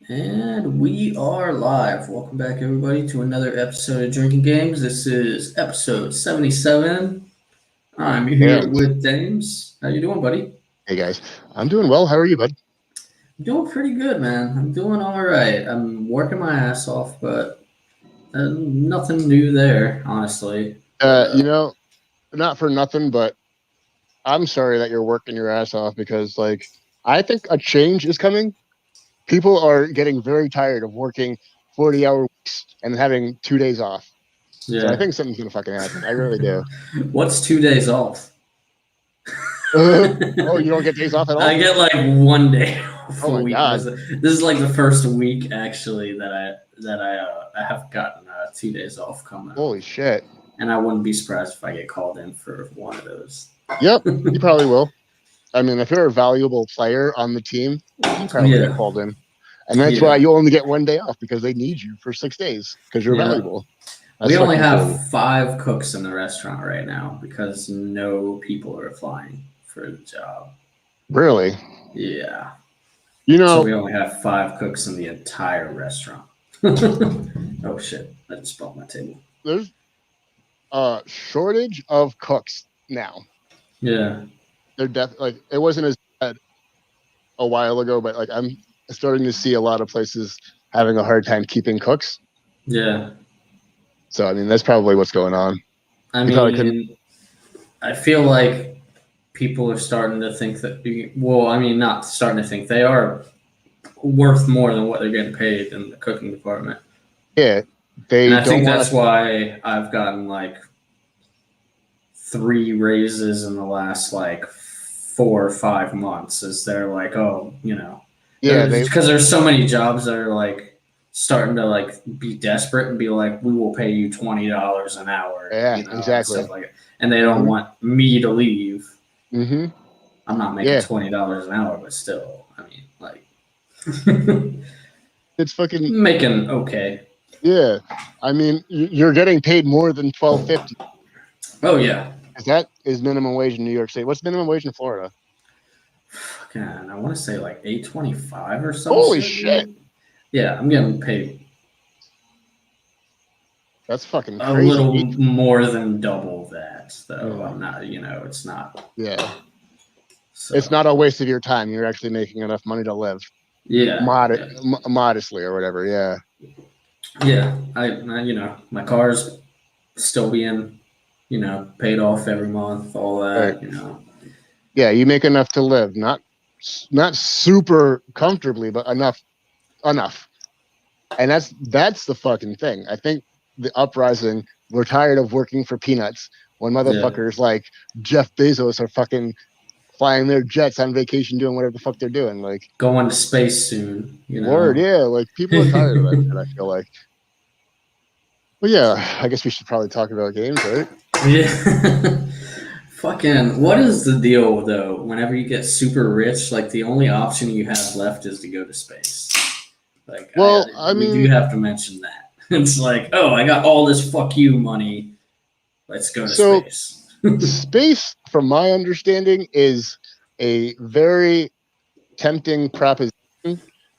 And we are live. Welcome back, everybody, to another episode of Drinking Games. This is episode 77. I'm here And with James. How you doing, buddy? hey guys, I'm doing well. How are you, bud? I'm doing pretty good, man. I'm doing all right. I'm working my ass off, but nothing new there, honestly. But Uh, you know, Not for nothing, but I'm sorry that you're working your ass off because, I think a change is coming. People are getting very tired of working 40-hour weeks and having 2 days off. So I yeah. think something's gonna fucking happen. I really do. What's 2 days off? Oh, you don't get days off at all? I get like one day off Oh a my week. god! This is like the first week actually that I have gotten 2 days off coming up, Holy shit! and I wouldn't be surprised if I get called in for one of those. Yep, you probably will. I mean, if you're a valuable player on the team, you probably get Yeah, called in, and that's why yeah, you only get one day off because they need you for 6 days because you're yeah. valuable. That's We only fucking cool. have 5 cooks in the restaurant right now because no people are applying for the job. Really? Yeah, You so know, we only have 5 cooks in the entire restaurant. Oh shit! I just bumped my table. there's a shortage of cooks now. Yeah, They're like it wasn't as bad a while ago, but like I'm starting to see a lot of places having a hard time keeping cooks. yeah. So I mean, that's probably what's going on. I You probably couldn't. mean, I feel like people are starting to think that, well, I mean, not starting to think, they are worth more than what they're getting paid in the cooking department. Yeah, And they I don't think want that's to. why I've gotten like 3 raises in the last like 4 or 5 months, is they're like, oh, Yeah, they. because there's so many jobs that are like starting to like be desperate and be like, we will pay you $20 an hour, Yeah, and stuff exactly. like that. And they don't Hmm. want me to leave. Hmm. I'm not making Yeah, $20 an hour, but still, I mean, like, it's fucking. making okay. Yeah, I mean, you're getting paid more than 12.50. Oh yeah, That is minimum wage in New York State. What's minimum wage in Florida? God, I want to say like 8.25 or some Holy shit, shit, dude. Yeah, I'm getting paid that's fucking a crazy. little more than double that, though. Yeah. I'm not, it's not. Yeah. It's So not a waste of your time. You're actually making enough money to live yeah, yeah, modestly or whatever. Yeah. yeah. My car's still being, paid off every month, all Right. that. Yeah. You make enough to live, not super comfortably, but enough. And that's the fucking thing. I think the uprising. We're tired of working for peanuts when Yeah, motherfuckers like Jeff Bezos are fucking flying their jets on vacation, doing whatever the fuck they're doing. Like, going to space soon, word, yeah. Like people are tired of that shit. I feel like. Well, yeah. I guess we should probably talk about games, right? Yeah. Fucking, what is the deal though? Whenever you get super rich, like the only option you have left is to go to space. Like, Well, I we do mean, have to mention that. It's like, oh, I got all this fuck you money. Let's go to so space. space, from my understanding, is a very tempting proposition.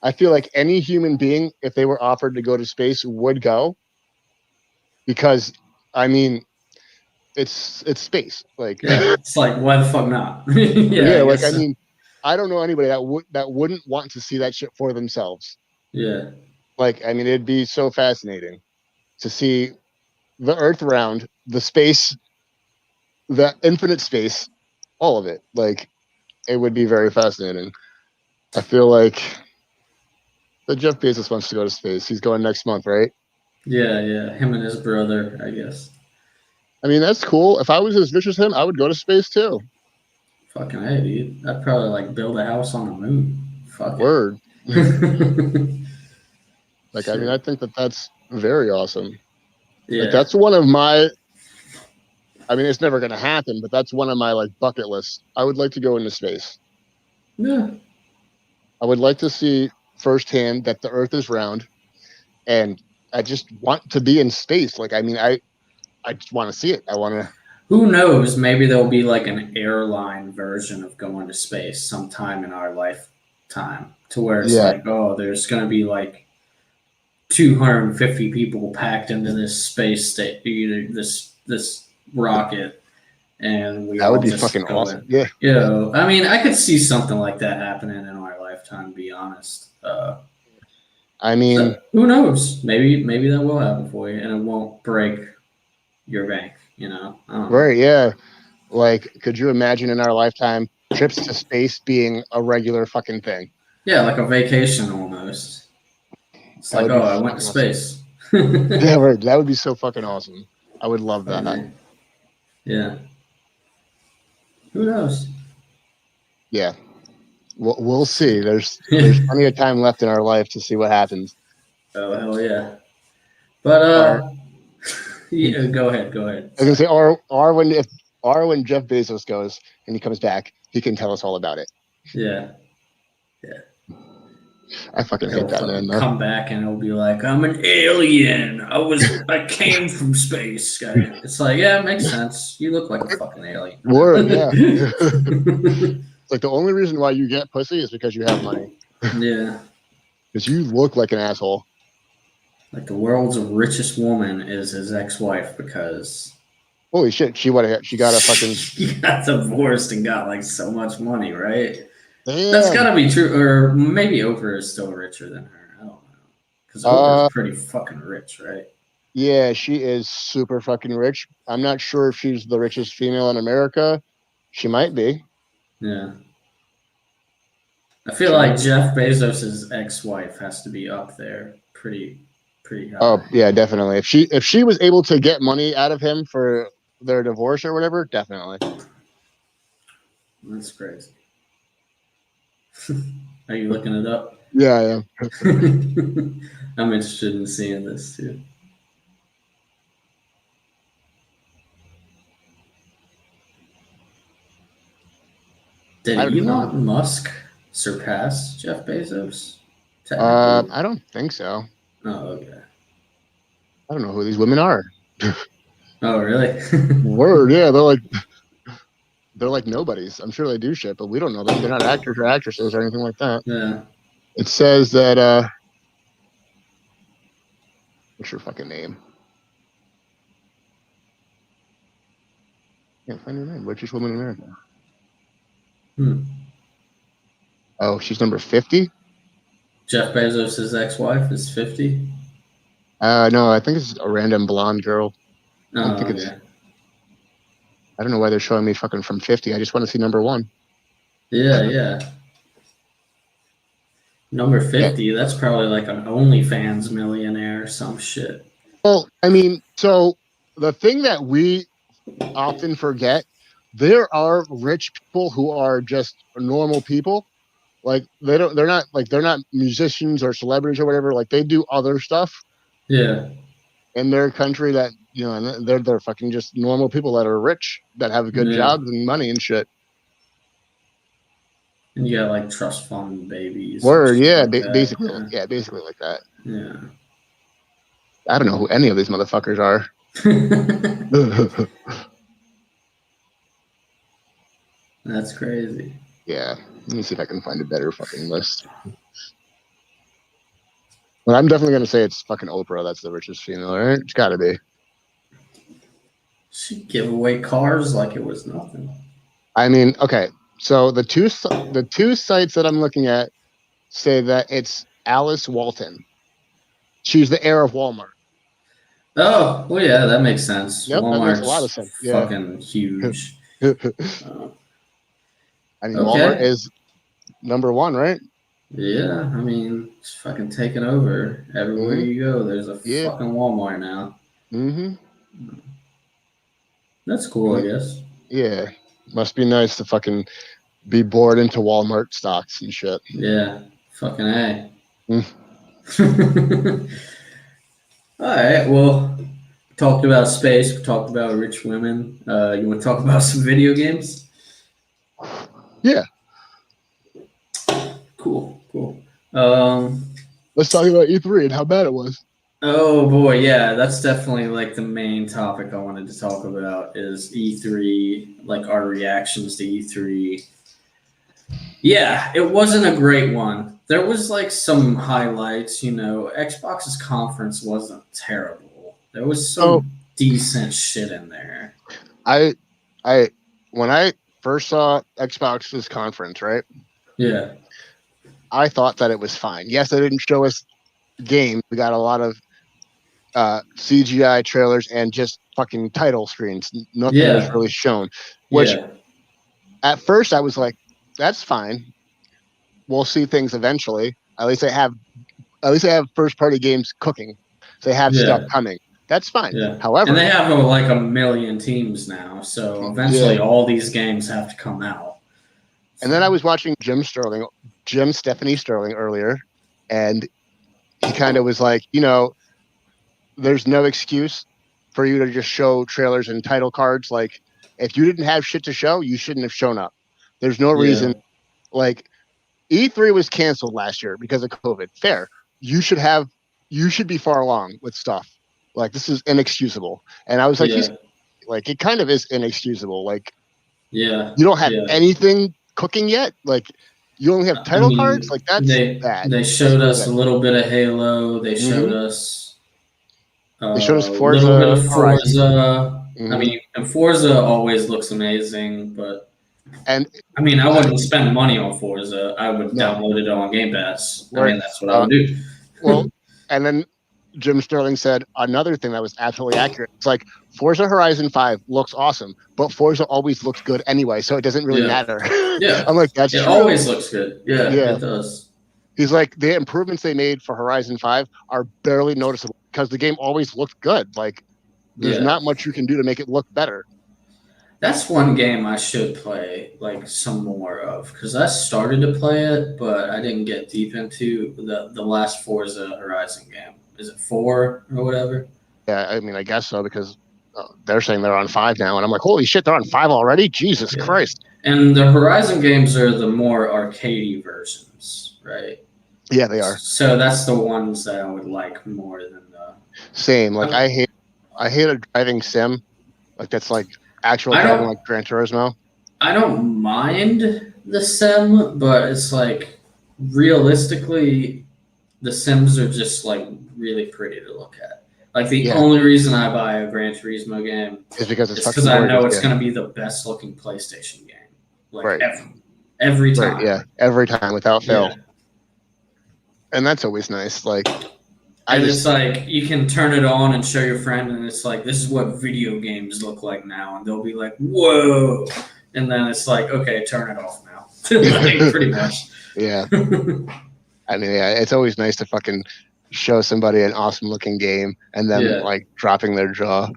I feel like any human being, if they were offered to go to space, would go because, I mean, it's space. Like, Yeah, it's like, why the fuck not? Yeah, yeah, I like I guess. mean, I don't know anybody that wouldn't want to see that shit for themselves. Yeah, Like, I mean, it'd be so fascinating to see the Earth round, the space, the infinite space, all of it. Like, it would be very fascinating. I feel like the Jeff Bezos wants to go to space. He's going next month, right? yeah, yeah. Him and his brother, I guess. I mean, that's cool. If I was as rich as him, I would go to space too. Fucking hey, dude. I'd probably like build a house on the moon. Fuck it. Word. Like, I mean, Shit. I think that that's very awesome. Like, Yeah. that's one of my. I mean, it's never going to happen, but that's one of my like bucket lists. I would like to go into space. Yeah. I would like to see firsthand that the Earth is round, and I just want to be in space. Like, I mean, I just want to see it. I want to. Who knows? Maybe there'll be like an airline version of going to space sometime in our life. time to where it's Yeah. like, oh, there's going to be like 250 people packed into this space state, this rocket, and we That would all be just fucking go awesome. in. Yeah. You know, I mean, I could see something like that happening in our lifetime. To be honest, I mean, so who knows? Maybe that will happen for you, and it won't break your bank. You know, I don't know. right? Yeah. Like, could you imagine in our lifetime trips to space being a regular fucking thing? Yeah, like a vacation almost. It's That like, would oh, be I went to fucking awesome. space. Yeah, right. That would be so fucking awesome. I would love that. Yeah. Who knows? Yeah. We'll see. There's plenty of time left in our life to see what happens. Oh hell yeah! But Or yeah, go ahead, go ahead. I was gonna Sorry. say, or when Jeff Bezos goes and he comes back, he can tell us all about it. Yeah, yeah. I fucking hate He'll that man fucking though. come back and he'll be like, "I'm an alien. I came from space." Guy. It's like, yeah, it makes sense. You look like a fucking alien. Word, yeah. Like the only reason why you get pussy is because you have money. Yeah. Because you look like an asshole. Like the world's richest woman is his ex-wife because Holy shit, she got a fucking he got divorced and got like so much money, right? damn. That's gotta be true, or maybe Oprah is still richer than her. I don't know, because Oprah's pretty fucking rich, right? Yeah, she is super fucking rich. I'm not sure if she's the richest female in America. She might be. Yeah. I feel like Jeff Bezos' ex-wife has to be up there, pretty high. Oh yeah, definitely. If she was able to get money out of him for their divorce or whatever, definitely. That's crazy. Are you looking it up? Yeah, I am. I'm interested in seeing this too. Did Elon Musk surpass Jeff Bezos? I don't think so. Oh, okay. I don't know who these women are. Oh, really? Word, yeah, they're like nobodies. I'm sure they do shit, but we don't know them. They're not actors or actresses or anything like that. Yeah. It says that what's your fucking name? Can't find her name. Richest woman in America. Oh, she's number 50? Jeff Bezos' ex-wife is 50? No, I think it's a random blonde girl. I don't think yeah. I don't know why they're showing me fucking from 50. I just want to see number 1. Yeah. Number 50, yeah. That's probably like an OnlyFans millionaire or some shit. Well, I mean, so the thing that we often forget, there are rich people who are just normal people. Like they're not musicians or celebrities or whatever. Like they do other stuff. Yeah. In their country that, you know, and they're fucking just normal people that are rich that have good jobs and money and shit. And you got like trust fund babies. Word, yeah, like basically like that. Yeah. I don't know who any of these motherfuckers are. That's crazy. Yeah. Let me see if I can find a better fucking list. Well, I'm definitely gonna say it's fucking Oprah. That's the richest female, right? It's got to be. She give away cars like it was nothing. I mean, okay. So the two sites that I'm looking at say that it's Alice Walton. She's the heir of Walmart. Oh, well, yeah, that makes sense. Yep, that makes a lot of sense. Yeah. Fucking huge. I mean, Walmart is number 1, right? Yeah, I mean, it's fucking taking over. Everywhere you go, there's a fucking Walmart now. Mm-hmm. That's cool, I guess. Yeah. Must be nice to fucking be bored into Walmart stocks and shit. Yeah. Fucking A. All right, well, we talked about space. We talked about rich women. You want to talk about some video games? Yeah. Cool. Let's talk about E3 and how bad it was. Oh boy, yeah, that's definitely like the main topic I wanted to talk about is E3, like our reactions to E3. Yeah, it wasn't a great one. There was like some highlights, you know. Xbox's conference wasn't terrible. There was So some decent shit in there. I I when I first saw Xbox's conference, right? Yeah, I thought that it was fine. Yes, they didn't show us games. We got a lot of CGI trailers and just fucking title screens. Nothing was yeah, really shown. Which yeah, at first I was like, that's fine. We'll see things eventually. At least they have first party games cooking. They have stuff yeah, coming. That's fine. yeah. And they However, have like a million teams now, so eventually yeah. all these games have to come out. And then I was watching Jim Stephanie Sterling earlier, and he kind of was like, there's no excuse for you to just show trailers and title cards. Like, if you didn't have shit to show, you shouldn't have shown up. There's no Yeah, reason. Like, E3 was canceled last year because of COVID. Fair. You should have. You should be far along with stuff. Like, this is inexcusable. And I was like, he's yeah, like, it kind of is inexcusable. Like, yeah, you don't have yeah. anything cooking yet. Like, you only have I title cards. mean, Like, that's they bad. they That's showed really us bad. a little bit of Halo. They showed Mm-hmm. us They showed us a little bit Forza of Horizon. Forza. I Mm-hmm. mean, and Forza always looks amazing, but And I mean, I wouldn't spend money on Forza. I would no, download it on Game Pass. I where mean, that's what I would do. well, and then Jim Sterling said another thing that was absolutely accurate. It's like Forza Horizon 5 looks awesome, but Forza always looks good anyway, so it doesn't really Yeah, matter. yeah, I'm like, that's it true. always looks good. Yeah, Yeah. it does. He's like, the improvements they made for Horizon 5 are barely noticeable because the game always looked good. Like, there's Yeah, not much you can do to make it look better. that's one game I should play like some more of because I started to play it, but I didn't get deep into the last Forza Horizon game. Is it 4 or whatever? Yeah, I mean, I guess so because they're saying they're on 5 now. And I'm like, holy shit, they're on 5 already? Jesus Yeah. Christ. And the Horizon games are the more arcadey versions, right? Yeah, they are. So that's the ones that I would like more than the. Same. Like, I hate a driving sim. Like, that's like actual I driving, don't. like Gran Turismo. I don't mind the sim, but it's like realistically, the Sims are just like really pretty to look at. Like the Yeah, only reason I buy a Gran Turismo game it's because it's is fucking because I know gorgeous. it's going to be the best looking PlayStation game, like Right. every time. Right. Yeah. Every time without fail. Yeah. And that's always nice. Like, And it's like you can turn it on and show your friend, and it's like this is what video games look like now, and they'll be like, "Whoa!" And then it's like, "Okay, turn it off now." Like, pretty much. Yeah. I mean, yeah, it's always nice to fucking show somebody an awesome looking game and then like dropping their jaw.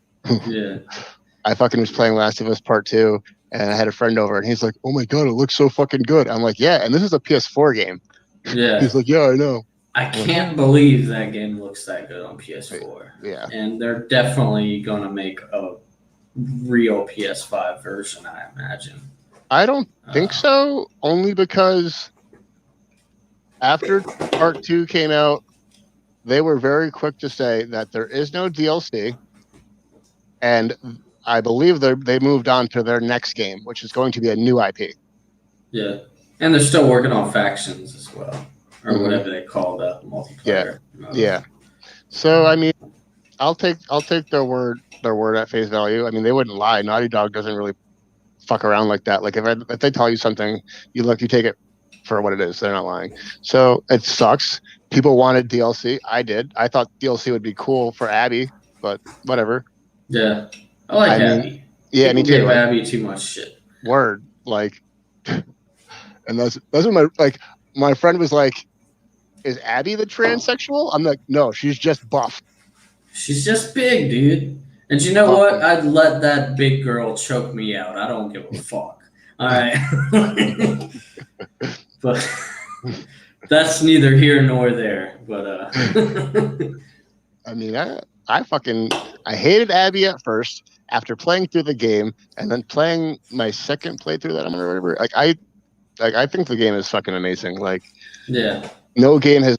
Yeah. I fucking was playing Last of Us Part 2 and I had a friend over and he's like, "Oh my God, it looks so fucking good." I'm like, "Yeah, and this is a PS4 game." Yeah. He's like, "Yeah, I know." I can't believe that game looks that good on PS4. Yeah. And they're definitely going to make a real PS5 version, I imagine. I don't think so, only because after Part 2 came out, they were very quick to say that there is no DLC, and I believe they moved on to their next game, which is going to be a new IP. Yeah, and they're still working on factions as well, or whatever they call the multiplayer. Yeah. So I mean, I'll take their word at face value. I mean, they wouldn't lie. Naughty Dog doesn't really fuck around like that. Like if they tell you something, you take it for what it is. They're not lying. So it sucks. People wanted DLC. I did. I thought DLC would be cool for Abby, but whatever. Yeah, I like Abby. Yeah, People me too. Give Abby too much shit. Word, like, and that's what my friend was like, "Is Abby the transsexual?" I'm like, "No, she's just buff. She's just big, dude." And you know what? I'd let that big girl choke me out. I don't give a fuck. All right. But that's neither here nor there. But I mean, I hated Abby at first. After playing through the game and then playing my second playthrough that I'm gonna remember, I think the game is fucking amazing. Like, yeah, no game has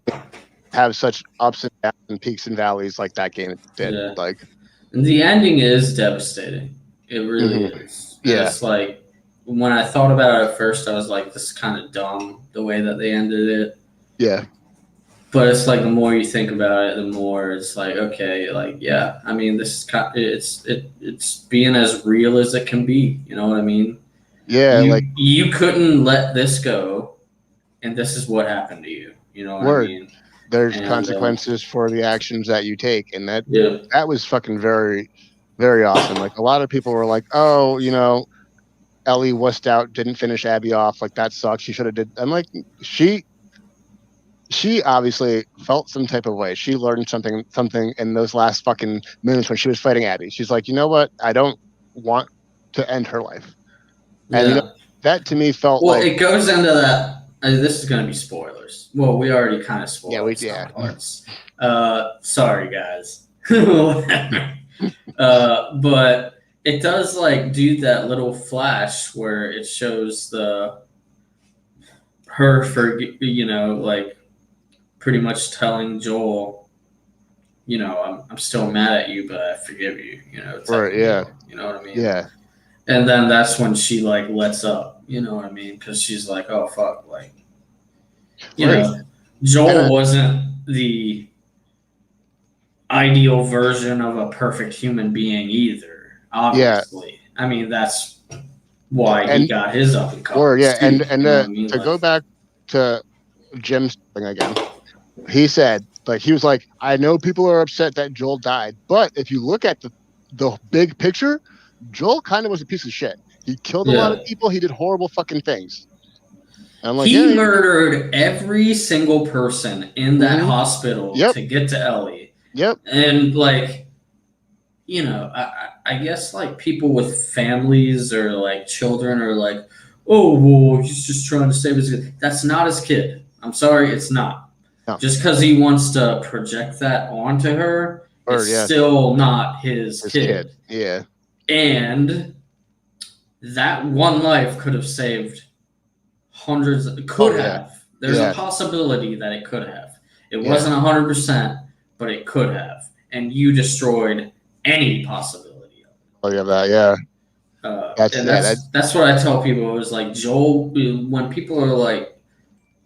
have such ups and downs and peaks and valleys like that game did. Yeah. Like, and the ending is devastating. It really is. Yeah. It's like when I thought about it at first, I was like, this is kind of dumb the way that they ended it. Yeah. But it's like the more you think about it, the more it's like, okay, like yeah, I mean, this is it's being as real as it can be. You know what I mean? Yeah, like You couldn't let this go, and this is what happened to you. You know what I word. mean? There's And consequences for the actions that you take, and yeah, that was fucking very, very awesome. Like a lot of people were like, "Oh, Ellie wussed out, didn't finish Abby off. Like that sucks. She should have did." I'm like, she obviously felt some type of way. She learned something in those last fucking minutes when she was fighting Abby. She's like, you know what? I don't want to end her life, and yeah. that to me felt Well, like it goes into that. This is going to be spoilers. Well, we already kind of spoiled yeah. some parts. Sorry, guys. But it does like do that little flash where it shows her for like pretty much telling Joel, I'm still mad at you, but I forgive you. Right, yeah. You know what I mean? Yeah. And then that's when she like lets up. You know what I mean? Because she's like, oh fuck, like Right. Joel wasn't the ideal version of a perfect human being either. Obviously, I mean that's why he got his up and coming. Yeah, and you know what I mean? to go back to Jim's thing again, he said he was like, I know people are upset that Joel died, but if you look at the big picture, Joel kind of was a piece of shit. He killed a lot of people. He did horrible fucking things. And I'm like, he murdered every single person in that hospital to get to Ellie. Yep. And like, I guess like people with families or like children are like, oh, well, he's just trying to save his kid. That's not his kid. I'm sorry, it's not. No. Just because he wants to project that onto her, it's still not his kid. Yeah. And that one life could have saved hundreds. Could have. There's a possibility that it could have. It wasn't 100%, but it could have. And you destroyed any possibility of it. Oh yeah, that yeah. That's what I tell people. It was like Joel. When people are like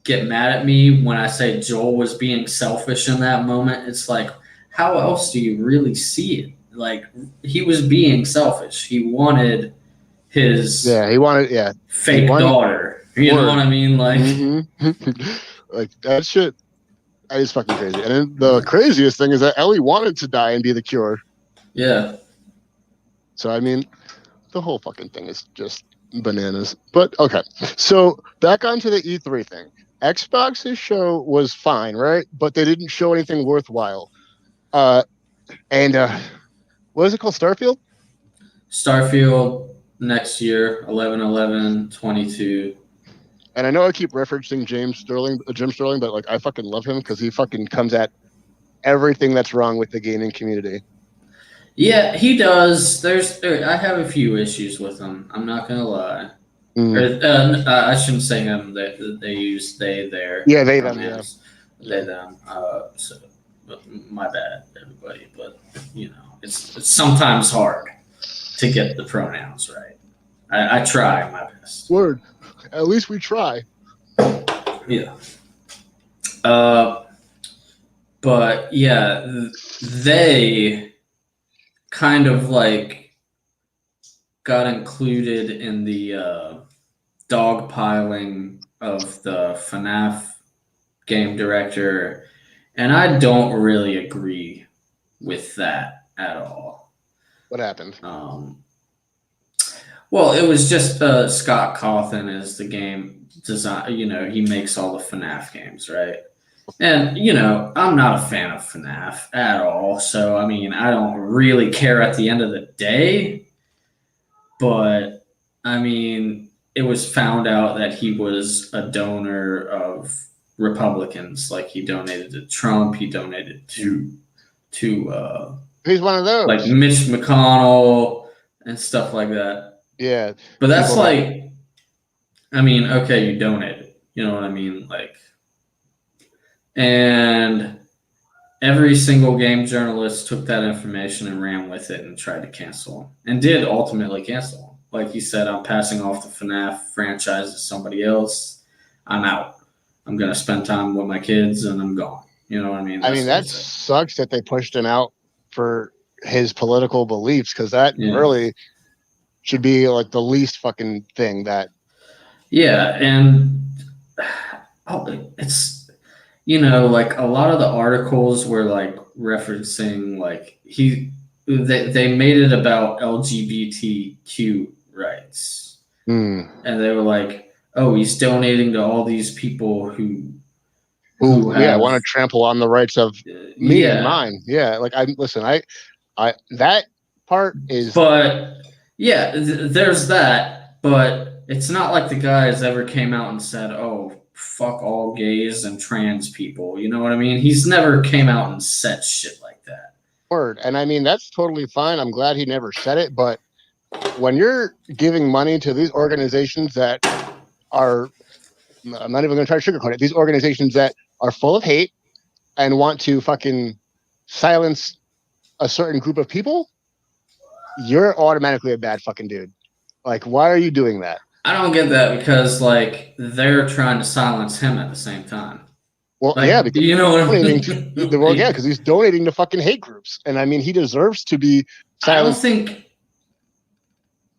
get mad at me when I say Joel was being selfish in that moment, it's like, how else do you really see it? Like he was being selfish. He wanted his fake daughter. You know what I mean? Like, like that shit. That is fucking crazy. And then the craziest thing is that Ellie wanted to die and be the cure. Yeah. So I mean, the whole fucking thing is just bananas. But okay, so back onto the E3 thing. Xbox's show was fine, right? But they didn't show anything worthwhile. What is it called? Starfield? Starfield next year, 11/11/22. And I know I keep referencing Jim Sterling, but like I fucking love him because he fucking comes at everything that's wrong with the gaming community. Yeah, he does. I have a few issues with him. I'm not gonna lie. I shouldn't say him. They use they there. Yeah, they them. Yeah. They them. So my bad, everybody. But it's sometimes hard to get the pronouns right. I try my best. Word. At least we try. Yeah. But yeah, they kind of like got included in the dogpiling of the FNAF game director, and I don't really agree with that at all. What happened? Well, it was just Scott Cawthon is the game design. He makes all the FNAF games, right? And I'm not a fan of FNAF at all. So I mean, I don't really care at the end of the day. But I mean, it was found out that he was a donor of Republicans. Like he donated to Trump. He donated to he's one of those, like Mitch McConnell and stuff like that. Yeah. But that's like, I mean, okay, you donated. You know what I mean? Like, and every single game journalist took that information and ran with it and tried to cancel him, and did ultimately cancel like you said, I'm passing off the FNAF franchise to somebody else. I'm out. I'm gonna spend time with my kids, and I'm gone. You know what I mean? I mean, that sucks that they pushed him out for his political beliefs, because that really should be like the least fucking thing that. Yeah, and it's, you know, like a lot of the articles were like referencing like they made it about LGBTQ rights, and they were like, oh, he's donating to all these people who want to trample on the rights of me and mine. Yeah, like I that part is. But yeah, there's that. But it's not like the guys ever came out and said, "Oh, fuck all gays and trans people." You know what I mean? He's never came out and said shit like that. Word, and I mean that's totally fine. I'm glad he never said it. But when you're giving money to these organizations that are, I'm not even going to try to sugarcoat it. These organizations that are full of hate and want to fucking silence a certain group of people, you're automatically a bad fucking dude. Like, why are you doing that? I don't get that, because like they're trying to silence him at the same time. Well, like, yeah, because you know what I mean? Yeah, because he's donating to fucking hate groups, and I mean he deserves to be silenced.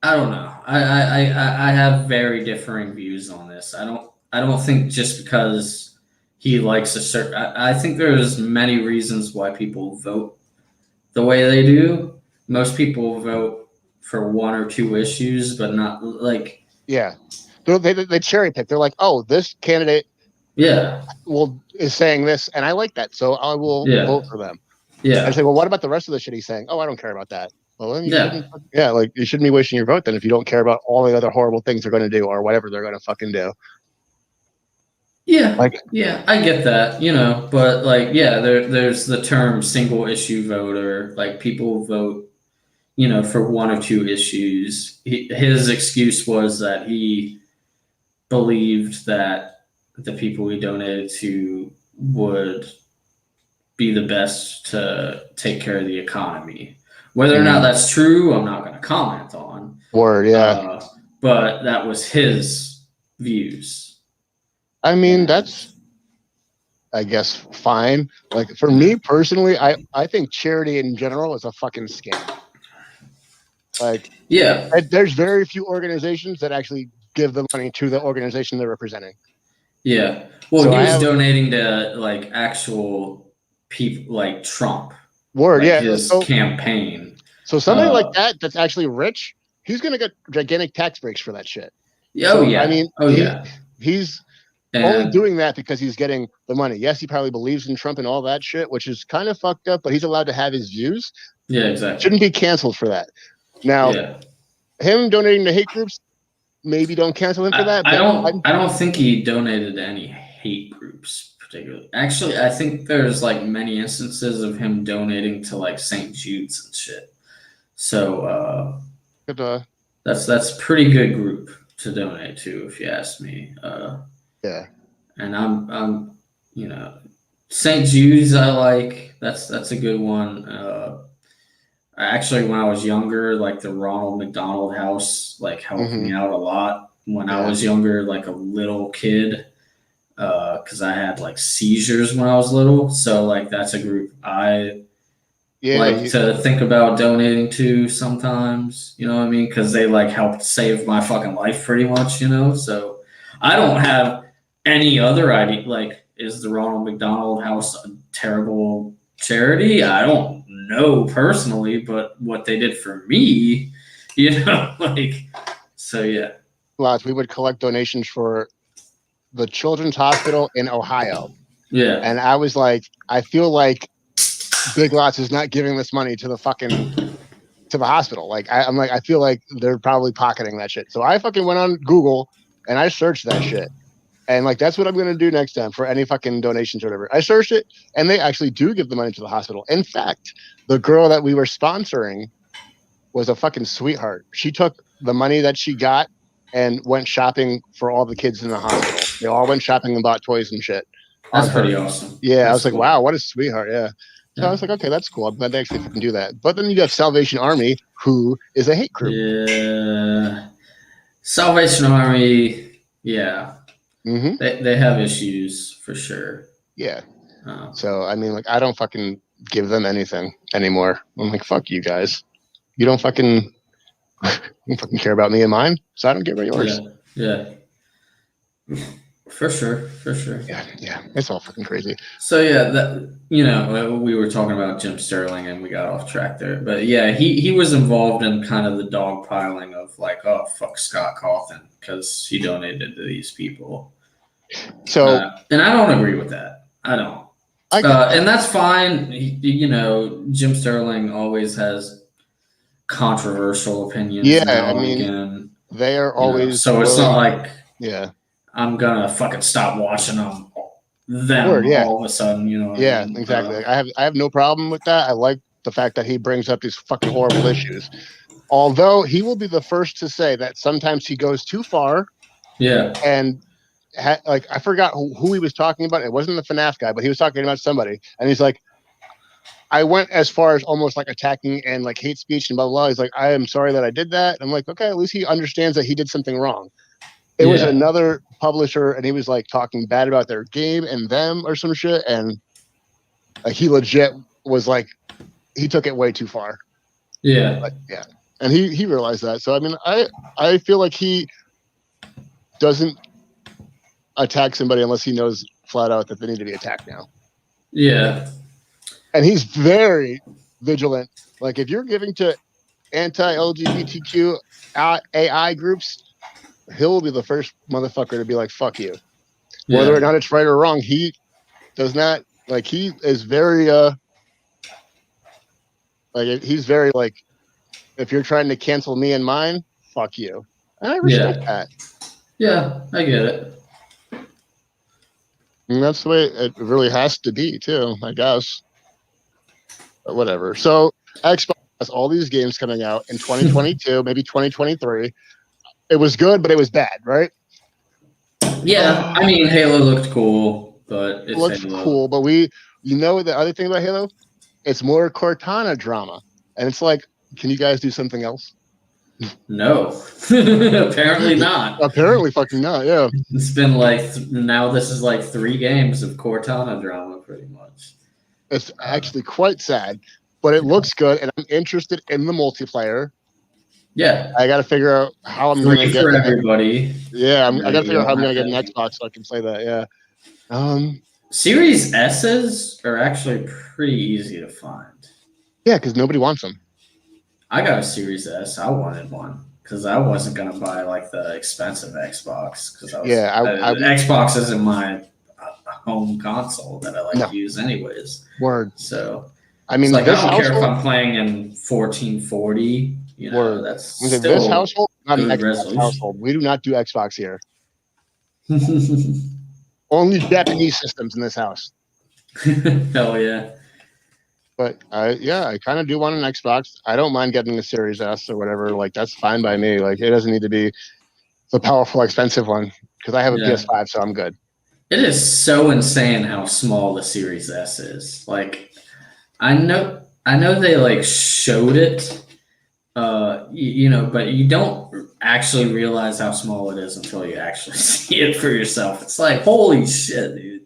I don't know. I have very differing views on this. I don't think just because he likes a certain. I think there's many reasons why people vote the way they do. Most people vote for one or two issues, but not like. Yeah, they cherry pick. They're like, oh, this candidate, is saying this, and I like that, so I will vote for them. Yeah, I say, well, what about the rest of the shit he's saying? Oh, I don't care about that. Well, then like you shouldn't be wasting your vote then if you don't care about all the other horrible things they're going to do or whatever they're going to fucking do. Yeah, I get that, you know, but like, there's the term single issue voter. Like people vote, you know, for one or two issues. His excuse was that he believed that the people he donated to would be the best to take care of the economy. Whether or not that's true, I'm not going to comment on. Word, yeah. But that was his views. I mean, that's, I guess, fine. Like for me personally, I think charity in general is a fucking scam. Like, there's very few organizations that actually give the money to the organization they're representing. Yeah. Well, so he was donating to like actual people like Trump. Word, like his campaign. So somebody like that's actually rich, he's gonna get gigantic tax breaks for that shit. I mean, he's only doing that because he's getting the money. Yes, he probably believes in Trump and all that shit, which is kind of fucked up, but he's allowed to have his views. Yeah, exactly. Shouldn't be canceled for that. Now, him donating to hate groups, maybe don't cancel him for that. I don't think he donated to any hate groups particularly. Actually, I think there's like many instances of him donating to like St. Jude's and shit. So that's a pretty good group to donate to, if you ask me. And I'm you know, St. Jude's I like. That's a good one. Actually, when I was younger, like the Ronald McDonald House like helped me out a lot when I was younger, like a little kid. Because I had like seizures when I was little, so like that's a group I like to think about donating to sometimes. You know what I mean? Because they like helped save my fucking life pretty much. You know, so I don't have any other idea. Like, is the Ronald McDonald House a terrible charity? I don't know personally, but what they did for me, you know, like, so yeah. Lots. We would collect donations for the Children's Hospital in Ohio. Yeah. And I was like, I feel like Big Lots is not giving this money to the hospital. Like, I'm like, I feel like they're probably pocketing that shit. So I fucking went on Google and I searched that shit. And like, that's what I'm going to do next time for any fucking donations or whatever. I searched it and they actually do give the money to the hospital. In fact, the girl that we were sponsoring was a fucking sweetheart. She took the money that she got and went shopping for all the kids in the hospital. They all went shopping and bought toys and shit. That's pretty awesome. Yeah, I was like, wow, what a sweetheart. Yeah. So I was like, okay, that's cool. I'm glad they actually fucking do that. But then you have Salvation Army, who is a hate group. Yeah. Salvation Army, yeah. Mm-hmm. They have issues for sure. Yeah. Um, So I mean, like, I don't fucking give them anything anymore. I'm like, fuck you guys. You don't fucking care about me and mine, so I don't care about yours. yeah. For sure. Yeah. It's all fucking crazy. So yeah, that we were talking about Jim Sterling and we got off track there, but yeah, he was involved in kind of the dogpiling of like, oh fuck Scott Cawthon because he donated to these people. So and I don't agree with that. I don't. And that's fine. Jim Sterling always has controversial opinions. Yeah, I mean, again. They are always so it's not like I'm gonna fucking stop watching them all of a sudden. Yeah, exactly. I have no problem with that. I like the fact that he brings up these fucking horrible issues. Although he will be the first to say that sometimes he goes too far. Yeah. And I forgot who he was talking about. It wasn't the FNAF guy, but he was talking about somebody, and he's like, I went as far as almost like attacking and like hate speech and blah, blah, blah. He's like, I am sorry that I did that. And I'm like, okay, at least he understands that he did something wrong. It was another publisher, and he was like talking bad about their game and them or some shit. And he legit was like, he took it way too far. Yeah. But, yeah. And he realized that. So, I mean, I feel like he doesn't attack somebody unless he knows flat out that they need to be attacked now. Yeah. And he's very vigilant. Like, if you're giving to anti-LGBTQ AI groups, he'll be the first motherfucker to be like, fuck you. Yeah. Whether or not it's right or wrong, he does not, like, he is very, he's very, like, if you're trying to cancel me and mine, fuck you. And I respect that. Yeah, I get it. And that's the way it really has to be, too, I guess. But whatever. So Xbox has all these games coming out in 2022, maybe 2023. It was good, but it was bad, right? Yeah, I mean, Halo looked cool, but it looked cool. But the other thing about Halo, it's more Cortana drama, and it's like, can you guys do something else? No, apparently not. Apparently, fucking not. Yeah, it's been now this is like 3 games of Cortana drama, pretty much. It's actually quite sad, but it looks good, and I'm interested in the multiplayer. Yeah, I got to figure out how I'm going to get for everybody. Yeah, I got to figure out how I'm going to get an Xbox so I can play that. Yeah. Series S's are actually pretty easy to find. Yeah, because nobody wants them. I got a Series S. I wanted one because I wasn't going to buy like the expensive Xbox because Xbox isn't my home console that I like to use anyways. Word. So I mean, I don't care if I'm playing in 1440. That's still this household, not an Xbox resolution. household. We do not do Xbox here. Only Japanese systems in this house. Hell yeah. But I kind of do want an Xbox. I don't mind getting a Series S or whatever. Like, that's fine by me. Like, it doesn't need to be the powerful, expensive one because I have a PS5, so I'm good. It is so insane how small the Series S is. Like, I know they like showed it, but you don't actually realize how small it is until you actually see it for yourself. It's like, holy shit, dude.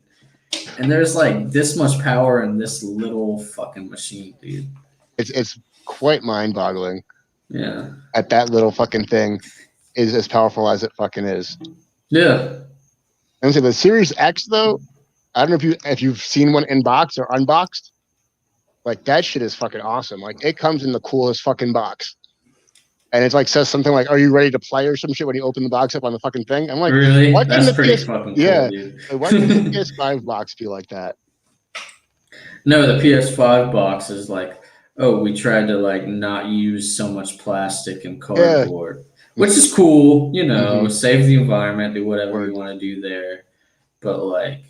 And there's like this much power in this little fucking machine, dude. It's quite mind-boggling. Yeah. That little fucking thing is as powerful as it fucking is. Yeah. And so the Series X though, I don't know if you've seen one in box or unboxed. Like, that shit is fucking awesome. Like, it comes in the coolest fucking box. And it's like says something like, "Are you ready to play?" or some shit when you open the box up on the fucking thing. I'm like, really? That's pretty fucking cool, yeah. Dude. Why couldn't the PS5 box be like that? No, the PS5 box is like, we tried to like not use so much plastic and cardboard, which is cool. Save the environment, do whatever you want to do there, but like,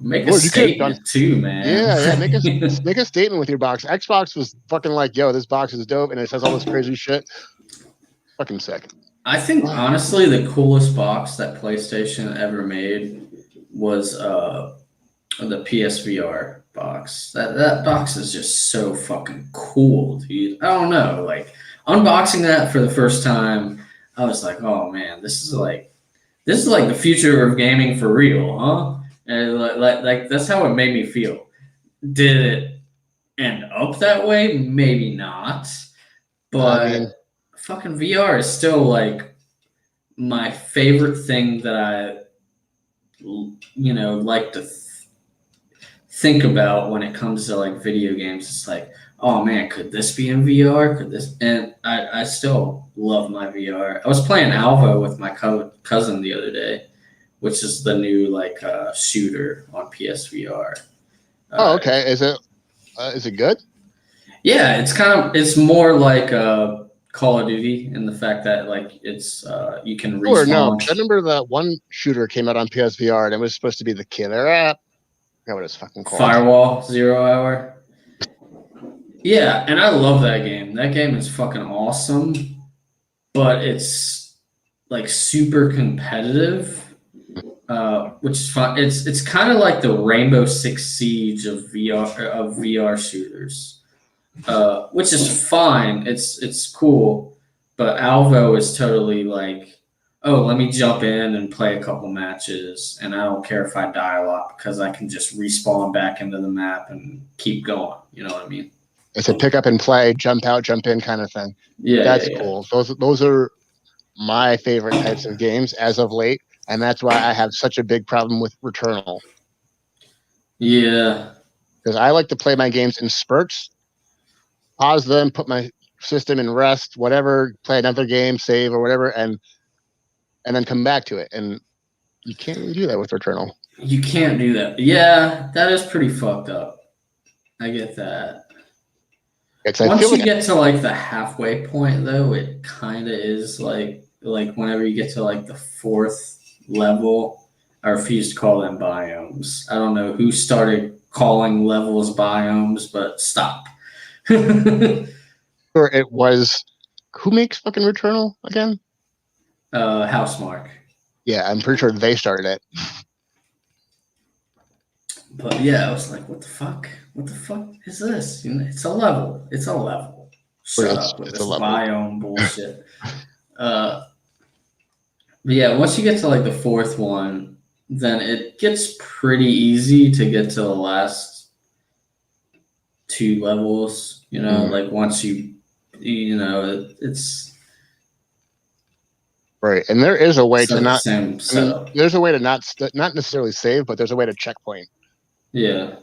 make a statement too, man. Yeah, make a statement with your box. Xbox was fucking like, yo, this box is dope, and it says all this crazy shit. Fucking sick. I think honestly, the coolest box that PlayStation ever made was the PSVR box. That box is just so fucking cool, dude. I don't know, like unboxing that for the first time, I was like, oh man, this is like the future of gaming for real, huh? And like that's how it made me feel. Did it end up that way? Maybe not, I mean, but fucking VR is still like my favorite thing that like to think about when it comes to like video games. It's like, oh man, could this be in VR? Could this? And I still love my VR. I was playing Alvo with my cousin the other day, which is the new like shooter on PSVR. oh, okay. Is it good? Yeah, it's more like Call of Duty in the fact that like it's you can Sure, no. respawn. I remember that one shooter came out on PSVR and it was supposed to be the killer app. I forgot what it's fucking called. Firewall 0 Hour. Yeah, and I love that game. That game is fucking awesome, but it's like super competitive, which is fun. It's kind of like the Rainbow Six Siege of VR shooters, which is fine. It's cool, but Alvo is totally like, oh, let me jump in and play a couple matches, and I don't care if I die a lot because I can just respawn back into the map and keep going. You know what I mean? It's a pick up and play, jump out, jump in kind of thing. Yeah, That's yeah. cool. Those are my favorite types of games as of late, and that's why I have such a big problem with Returnal. Yeah. Because I like to play my games in spurts, pause them, put my system in rest, whatever, play another game, save or whatever, and then come back to it. And you can't really do that with Returnal. You can't do that. Yeah, that is pretty fucked up. I get that. Once you get to like the halfway point, though, it kind of is like whenever you get to like the fourth level, I refuse to call them biomes. I don't know who started calling levels biomes, but stop. Or it was who makes fucking Returnal again? Housemarque. Yeah, I'm pretty sure they started it. But yeah, I was like, what the fuck? What the fuck is this? It's a level. It's a level. Shut up with this biome bullshit. But yeah, once you get to like the fourth one, then it gets pretty easy to get to the last two levels. Like once it's right. And there is a way to not. Same setup. There's a way to not necessarily save, but there's a way to checkpoint. Yeah.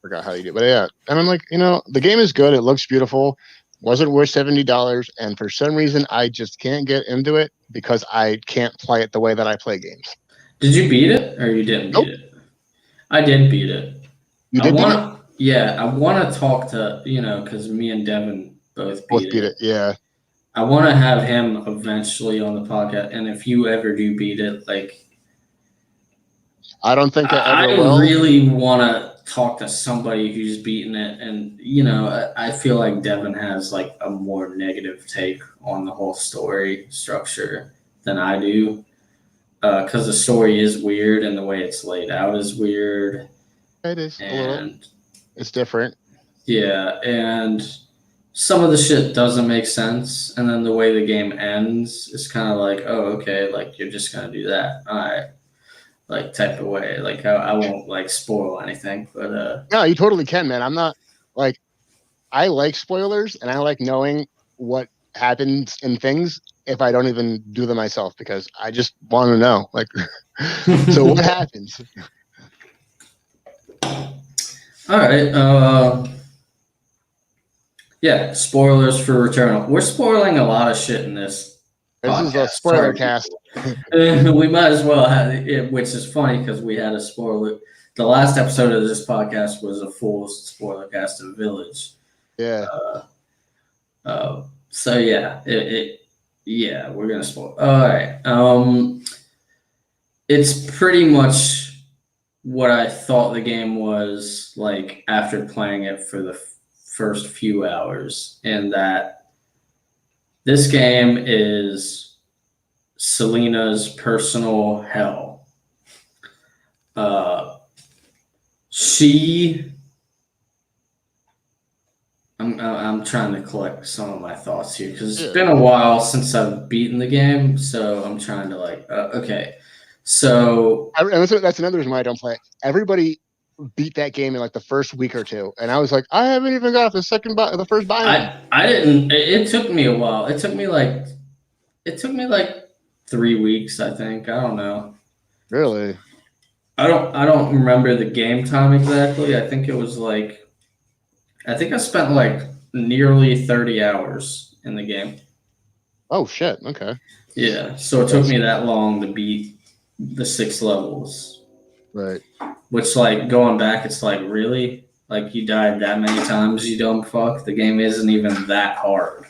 Forgot how you do it. But yeah. And I'm like, the game is good. It looks beautiful. Wasn't worth $70. And for some reason, I just can't get into it because I can't play it the way that I play games. Did you beat it or you didn't beat it? I did beat it. You did beat it? Yeah. I want to talk to, because me and Devin both beat it. Yeah. I want to have him eventually on the podcast. And if you ever do beat it, like, I don't think I ever will. I really want to talk to somebody who's beaten it. And, I feel like Devin has like a more negative take on the whole story structure than I do. Because the story is weird and the way it's laid out is weird. It is. And it's different. Yeah. And some of the shit doesn't make sense. And then the way the game ends is kind of like, oh, okay, like you're just going to do that. All right. Like type of way. Like I won't like spoil anything, but no, you totally can, man. I'm not like, I like spoilers and I like knowing what happens in things if I don't even do them myself because I just want to know. Like, so what happens? All right. Yeah, spoilers for Returnal. We're spoiling a lot of shit in this. This is a spoiler cast. We might as well have it, which is funny because we had a spoiler. The last episode of this podcast was a full spoiler cast of Village. Yeah. So yeah, yeah, we're gonna spoil. All right. It's pretty much what I thought the game was like after playing it for the first few hours, and that this game is Selena's personal hell. She. I'm trying to collect some of my thoughts here because it's been a while since I've beaten the game, so I'm trying to okay. So that's another reason why I don't play it. Everybody beat that game in like the first week or two, and I was like, I haven't even got the first biome. I didn't. It took me a while. It took me like 3 weeks, I think. I don't know. Really? I don't remember the game time exactly. I think it was like I think I spent like nearly 30 hours in the game. Oh shit! Okay. Yeah, so it took me that long to beat the 6 levels. Right. Which, like, going back, it's like, really? Like, you died that many times, you dumb fuck? The game isn't even that hard.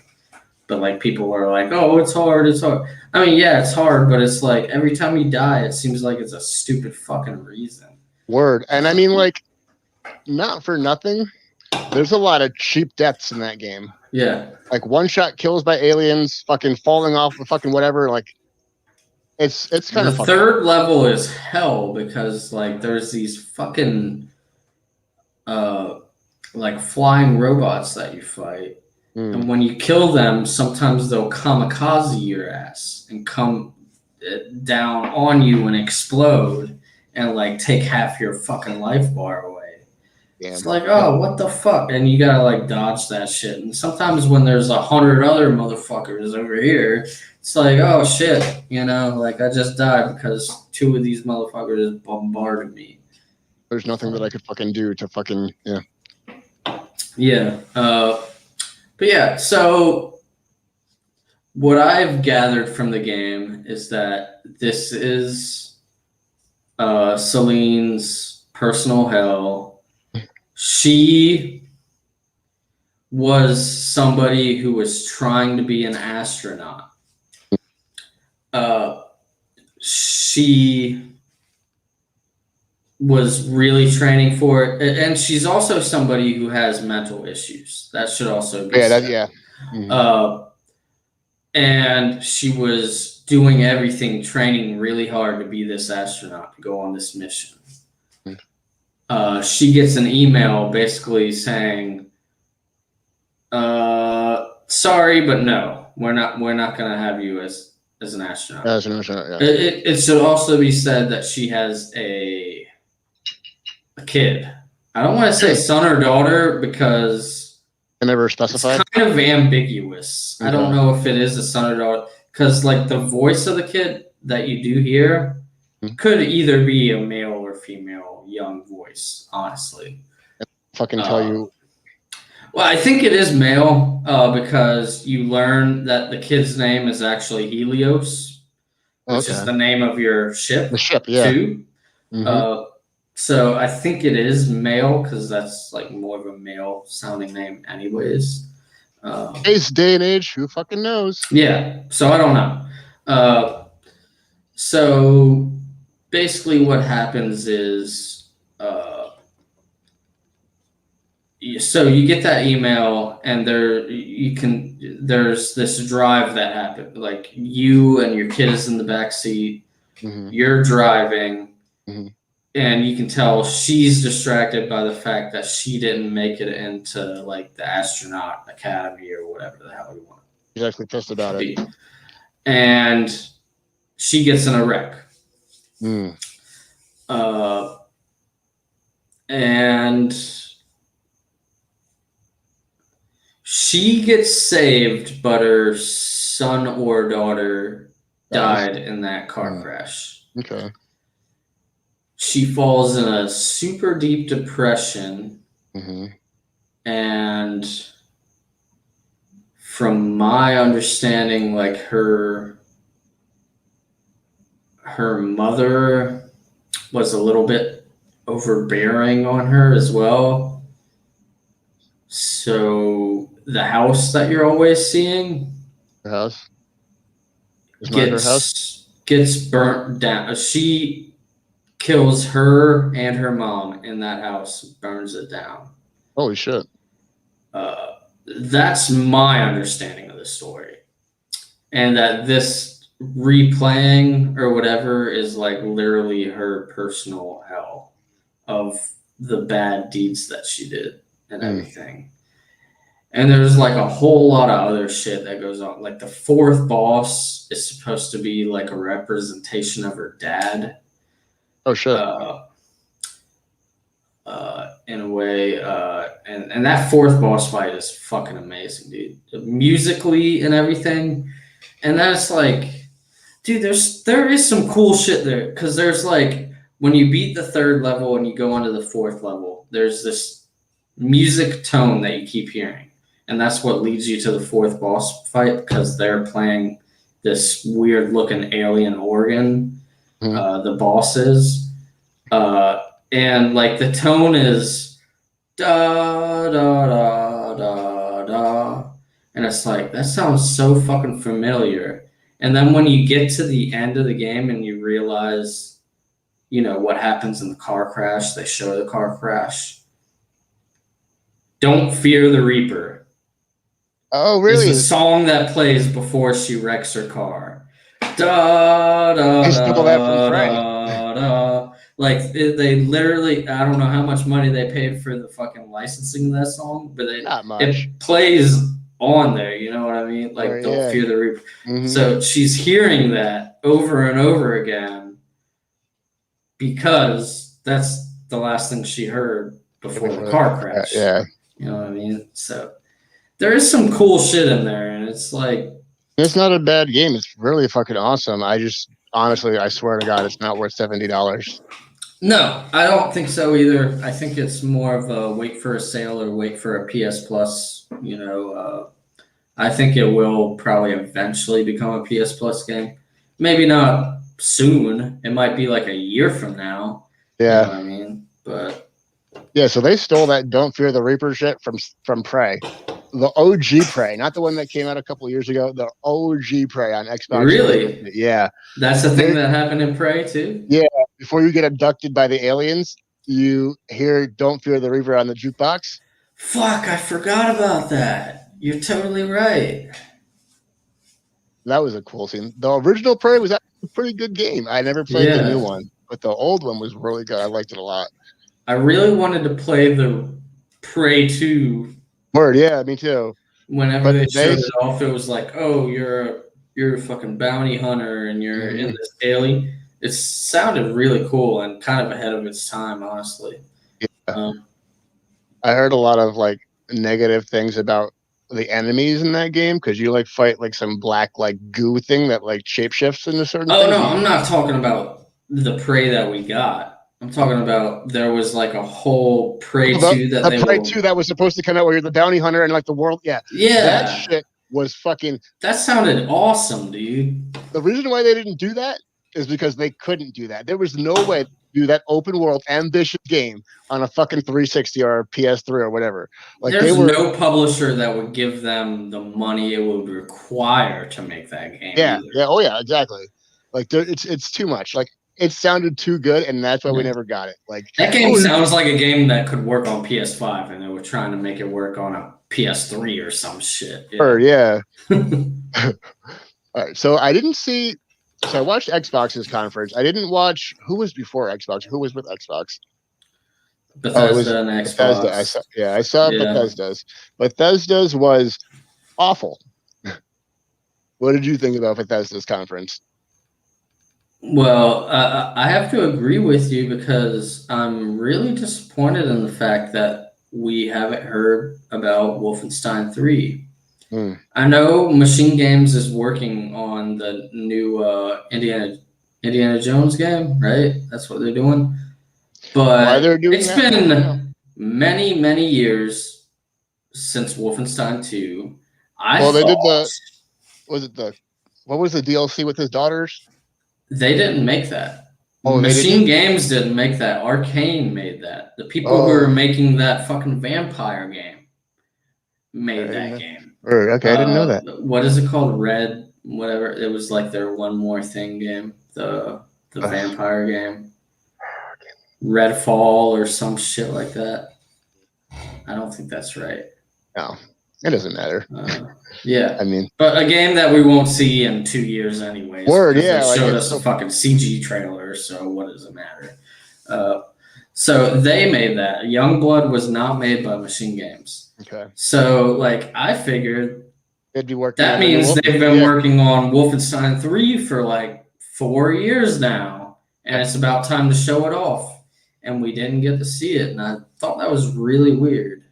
But, like, people were like, oh, it's hard, it's hard. I mean, yeah, it's hard, but it's like, every time you die, it seems like it's a stupid fucking reason. Word. And I mean, like, not for nothing, there's a lot of cheap deaths in that game. Yeah. Like, one-shot kills by aliens, fucking falling off the fucking whatever, like, it's kind of the third level is hell because like there's these fucking like flying robots that you fight, and when you kill them, sometimes they'll kamikaze your ass and come down on you and explode and like take half your fucking life bar away. Damn. It's like, oh, what the fuck? And you gotta like dodge that shit. And sometimes when there's 100 other motherfuckers over here, it's like, oh shit, you know, like I just died because 2 of these motherfuckers bombarded me. There's nothing that I could fucking do to fucking Yeah. But yeah, so what I've gathered from the game is that this is Celine's personal hell. She was somebody who was trying to be an astronaut. She was really training for it, and she's also somebody who has mental issues. That should also be said. Mm-hmm. And she was doing everything, training really hard to be this astronaut, to go on this mission. She gets an email basically saying, sorry, but no, we're not going to have you as an astronaut. As an astronaut, yeah. It should also be said that she has a kid. I don't want to say son or daughter because I never specified. It's kind of ambiguous. Okay. I don't know if it is a son or daughter because like the voice of the kid that you do hear could either be a male or female young voice, honestly. Fucking tell you. Well, I think it is male because you learn that the kid's name is actually Helios, which is the name of your ship. The ship, yeah. Too. Mm-hmm. So I think it is male because that's like more of a male sounding name anyways. Today's day and age, who fucking knows? Yeah, so I don't know. So basically what happens is so you get that email and there's this drive that happened. Like you and your kid is in the back seat. Mm-hmm. You're driving. Mm-hmm. And you can tell she's distracted by the fact that she didn't make it into like the astronaut academy or whatever the hell you want. She's actually pissed about it. And she gets in a wreck. And she gets saved, but her son or daughter died in that car crash. Okay. She falls in a super deep depression. Mm-hmm. And from my understanding, like her mother was a little bit overbearing on her as well. So the house that you're always seeing, the house gets burnt down. She kills her and her mom in that house, burns it down. Holy shit. That's my understanding of the story. And that this replaying or whatever is like literally her personal hell of the bad deeds that she did and everything. And there's like a whole lot of other shit that goes on. Like the fourth boss is supposed to be like a representation of her dad. Oh, sure. In a way, and that fourth boss fight is fucking amazing, dude. Musically and everything, and that's like, dude, there is some cool shit there because there's like when you beat the third level and you go onto the fourth level, there's this music tone that you keep hearing, and that's what leads you to the fourth boss fight because they're playing this weird looking alien organ. The bosses. And like the tone is da da da da da, and it's like that sounds so fucking familiar. And then when you get to the end of the game and you realize, you know, what happens in the car crash, they show the car crash. Don't Fear the Reaper. Oh, really? It's the song that plays before she wrecks her car. Da da I stole that from Prey. da da. Like they literally, I don't know how much money they paid for the fucking licensing of that song, but Not much. it plays on there. You know what I mean? Like Right, Don't yeah. Fear the Reaper. Mhm. So she's hearing that over and over again because that's the last thing she heard before the car crash. Yeah. You know what I mean? So there is some cool shit in there, and it's like, It's not a bad game. It's really fucking awesome. I just honestly, I swear to God, it's not worth $70. no, I don't think so either. I think it's more of a wait for a sale or wait for a PS Plus. You know, I think it will probably eventually become a PS Plus game. Maybe not soon. It might be like a year from now. Yeah. You know what I mean? But Yeah, so they stole that Don't Fear the Reaper shit from Prey. The OG Prey, not the one that came out a couple of years ago. The OG Prey on Xbox. Really? Yeah. That's the thing that happened in Prey too? Yeah. Before you get abducted by the aliens, you hear Don't Fear the Reaper on the jukebox. Fuck, I forgot about that. You're totally right. That was a cool scene. The original Prey was actually a pretty good game. I never played the Yeah. new one, but the old one was really good. I liked it a lot. I really wanted to play the Prey 2. Word, yeah, me too. Whenever But they they- showed it off, it was like, oh, you're a fucking bounty hunter and you're in this alien. It sounded really cool and kind of ahead of its time, honestly. Yeah. I heard a lot of like negative things about the enemies in that game because you like fight like some black like goo thing that like shapeshifts into certain Oh things. no, I'm not talking about the Prey that we got. I'm talking about there was like a whole Prey 2 that they Prey were... 2 that was supposed to come out where you're the bounty hunter and like the world. Yeah. That shit was fucking. That sounded awesome, dude. The reason why they didn't do that is because they couldn't do that. There was no way to do that open world ambitious game on a fucking 360 or PS3 or whatever. Like There's they were, no publisher that would give them the money it would require to make that game. Yeah, either. yeah, oh yeah, exactly. Like it's too much. Like it sounded too good, and that's why we never got it. Like that game sounds like a game that could work on PS5, and they were trying to make it work on a PS3 or some shit. Yeah. All right, so I didn't see. So I watched Xbox's conference. I didn't watch who was before Xbox. Who was with Xbox? Bethesda and Xbox. Bethesda. I saw Bethesda's. Bethesda's was awful. What did you think about Bethesda's conference? Well, I have to agree with you because I'm really disappointed in the fact that we haven't heard about Wolfenstein 3. I know Machine Games is working on the new Indiana Jones game, right? That's what they're doing. But why they're doing it's that? been many years since Wolfenstein 2. They did what was the DLC with his daughters? They didn't make that. Oh, Machine Games didn't make that. Arcane made that. The people who are making that fucking vampire game made that game. Okay, I didn't know that. What is it called? Red, whatever. It was like their One More Thing game, the vampire game. Redfall or some shit like that. I don't think that's right. No, it doesn't matter. Yeah, I mean, but a game that we won't see in 2 years anyways. Word, because yeah, they showed like us a fucking CG trailer, so what does it matter? So they made that. Youngblood was not made by Machine Games. Okay. So like I figured They'd be working. that on the means Wolf- they've been yeah. working on Wolfenstein 3 for like 4 years now, and it's about time to show it off. And we didn't get to see it, and I thought that was really weird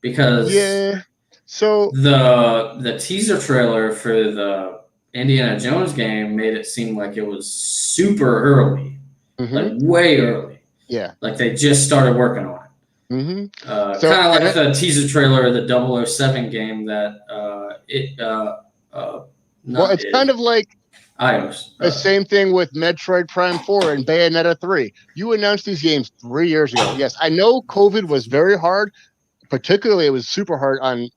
because Yeah. So the teaser trailer for the Indiana Jones game made it seem like it was super early, like way early. Yeah. Like they just started working on it. Mm-hmm. Kind of like the teaser trailer of the 007 game that well, it's kind of like iOS. the same thing with Metroid Prime 4 and Bayonetta 3. You announced these games 3 years ago. Yes, I know COVID was very hard. Particularly, it was super hard on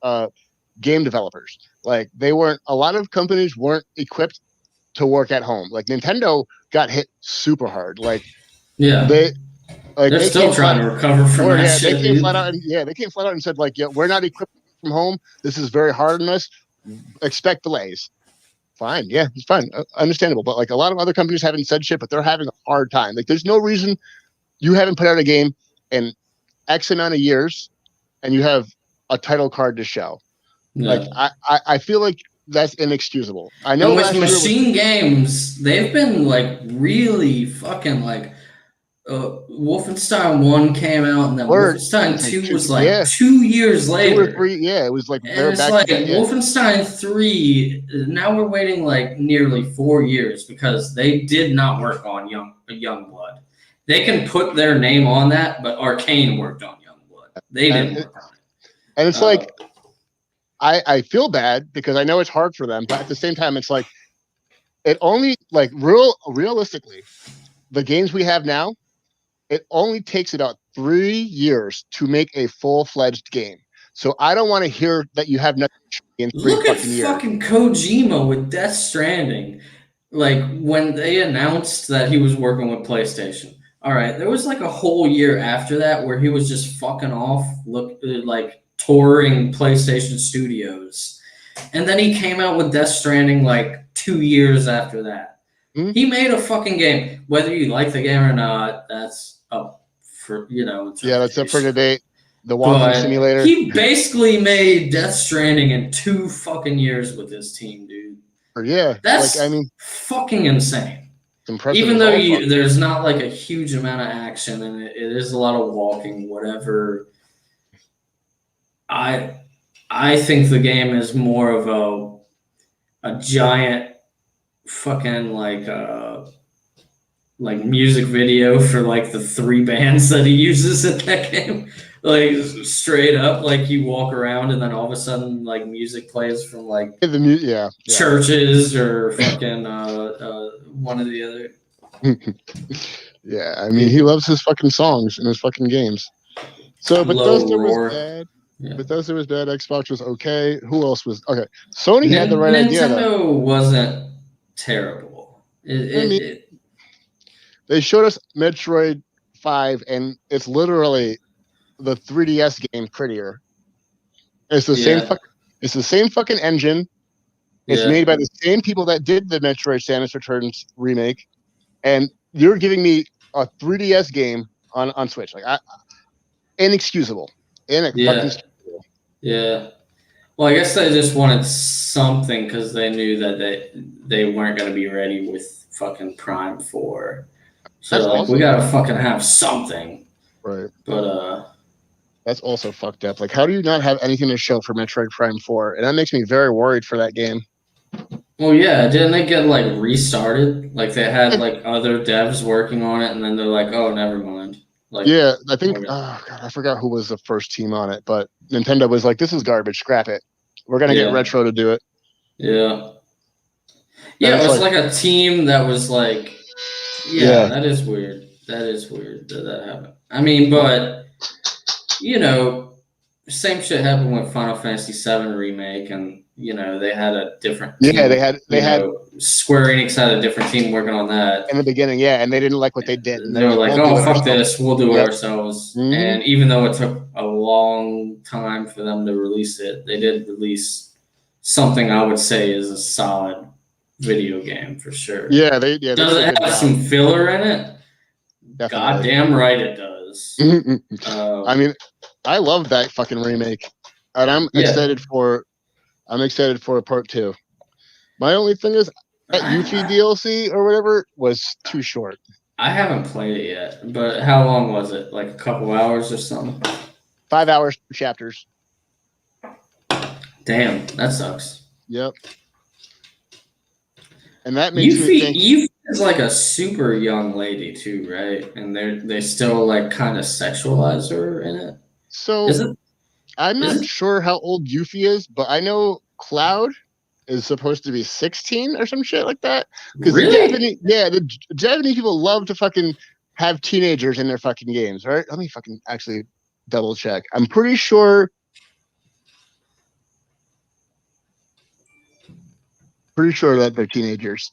game developers. Like a lot of companies weren't equipped to work at home. Like Nintendo got hit super hard. Like they're still trying to recover from that shit. They came flat out and said like, yeah, we're not equipped from home. This is very hard on us. Expect delays. Fine, yeah, it's fine, understandable. But like a lot of other companies haven't said shit, but they're having a hard time. Like there's no reason you haven't put out a game in X amount of years, and you have a title card to show. Yeah. Like I feel like that's inexcusable. I know with Machine Games, they've been like really fucking like. Wolfenstein 1 came out, and then Wolfenstein 2 was like 2 years later. 2 or 3, yeah, it was like. And it's like Wolfenstein 3. Now we're waiting like nearly 4 years because they did not work on Youngblood. They can put their name on that, but Arcane worked on Youngblood. They didn't work on it. And it's like, I feel bad because I know it's hard for them, but at the same time, it's like, it only like realistically, the games we have now. It only takes about 3 years to make a full-fledged game. So I don't want to hear that you have nothing in 3 fucking years. Look at fucking Kojima with Death Stranding. Like, when they announced that he was working with PlayStation. All right, there was like a whole year after that where he was just fucking off, like touring PlayStation Studios. And then he came out with Death Stranding like 2 years after that. Mm-hmm. He made a fucking game. Whether you like the game or not, that's up for, that's up for debate. The walking simulator. He basically made Death Stranding in 2 fucking years with his team, dude. Yeah. That's fucking insane. Impressive. Even though there's not like a huge amount of action and it is a lot of walking, whatever. I think the game is more of a giant fucking like music video for like the 3 bands that he uses in that game. Like straight up, like you walk around and then all of a sudden like music plays from like churches or fucking one of the other. Yeah, I mean he loves his fucking songs and his fucking games. So Bethesda was bad. Yeah. Bethesda was bad. Xbox was okay. Who else was okay? Sony had the right idea. Nintendo wasn't terrible. They showed us Metroid 5, and it's literally the 3DS game prettier. It's the same. It's the same fucking engine. It's made by the same people that did the Metroid Samus Returns remake, and you're giving me a 3DS game on Switch. Like, inexcusable. Yeah. Well, I guess they just wanted something because they knew that they weren't going to be ready with fucking Prime 4. So we gotta fucking have something. Right. But that's also fucked up. Like, how do you not have anything to show for Metroid Prime 4? And that makes me very worried for that game. Well, yeah, didn't they get like restarted? Like they had like other devs working on it, and then they're like, "Oh, never mind." Like, yeah, I think. Oh God, I forgot who was the first team on it, but Nintendo was like, "This is garbage. Scrap it. We're gonna get Retro to do it." Yeah. Yeah, it was like a team that was like. Yeah, that is weird. That is weird that happened. I mean, but same shit happened with Final Fantasy VII remake, and they had a different. Team. Yeah, they had Square Enix had a different team working on that in the beginning. Yeah, and they didn't like what they did. And they were like, "Oh, fuck this, we'll do it ourselves." Mm-hmm. And even though it took a long time for them to release it, they did release something I would say is a solid video game for sure. Yeah, does it have some filler in it? Definitely. Goddamn right it does. was. I mean, I love that fucking remake, and I'm excited for part 2. My only thing is that Yuffie DLC or whatever was too short. I haven't played it yet, but how long was it? Like a couple hours or something? 5 hours, 2 chapters. Damn, that sucks. Yep. And that makes me think Yuffie is like a super young lady too, right? And they still like kind of sexualize her in it. So I'm not sure how old Yuffie is, but I know Cloud is supposed to be 16 or some shit like that. Because really? the Japanese people love to fucking have teenagers in their fucking games, right? Let me fucking actually double check. I'm pretty sure that they're teenagers.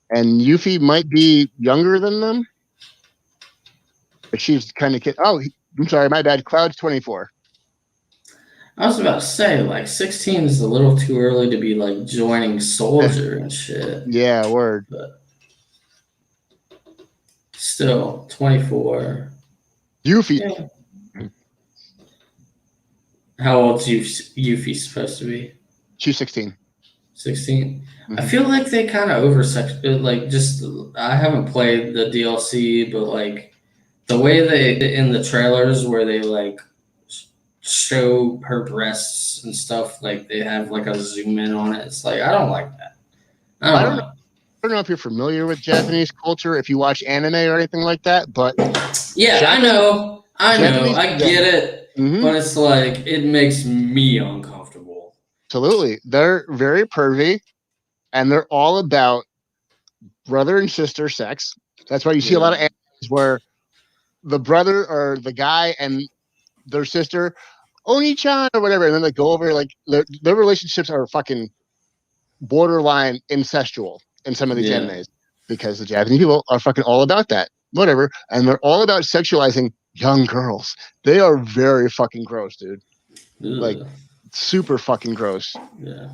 And Yuffie might be younger than them. But she's kind of kid. Oh, I'm sorry, my bad. Cloud's 24. I was about to say, like, 16 is a little too early to be like joining Soldier and shit. Yeah, word. But still, 24. Yuffie. Yeah. How old's Yuffie supposed to be? She's 16. 16. I feel like they kind of like just. I haven't played the DLC, but like the way they in the trailers where they like show her breasts and stuff, like they have like a zoom in on it. It's like I don't like that. I don't know if you're familiar with Japanese culture, if you watch anime or anything like that, but yeah, I know, I get it, but it's like it makes me uncomfortable. Absolutely, they're very pervy, and they're all about brother and sister sex. That's why you see a lot of animes where the brother or the guy and their sister, Oni-chan or whatever, and then they go over like their relationships are fucking borderline incestual in some of these animes because the Japanese people are fucking all about that. Whatever. And they're all about sexualizing young girls. They are very fucking gross, dude. Like super fucking gross. Yeah.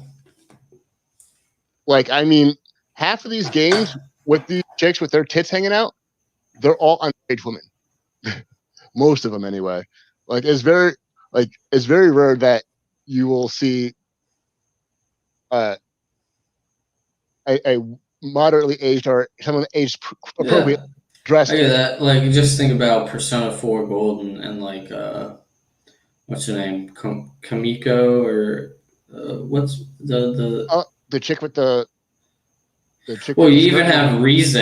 Like, I mean, half of these games with these chicks with their tits hanging out, they're all underage women. Most of them anyway. Like it's very rare that you will see a moderately aged or someone aged appropriate dressed. I get that. Like, just think about Persona 4 Golden and like what's her name, Kamiko or what's the chick with the chick. Well, you even have Rize.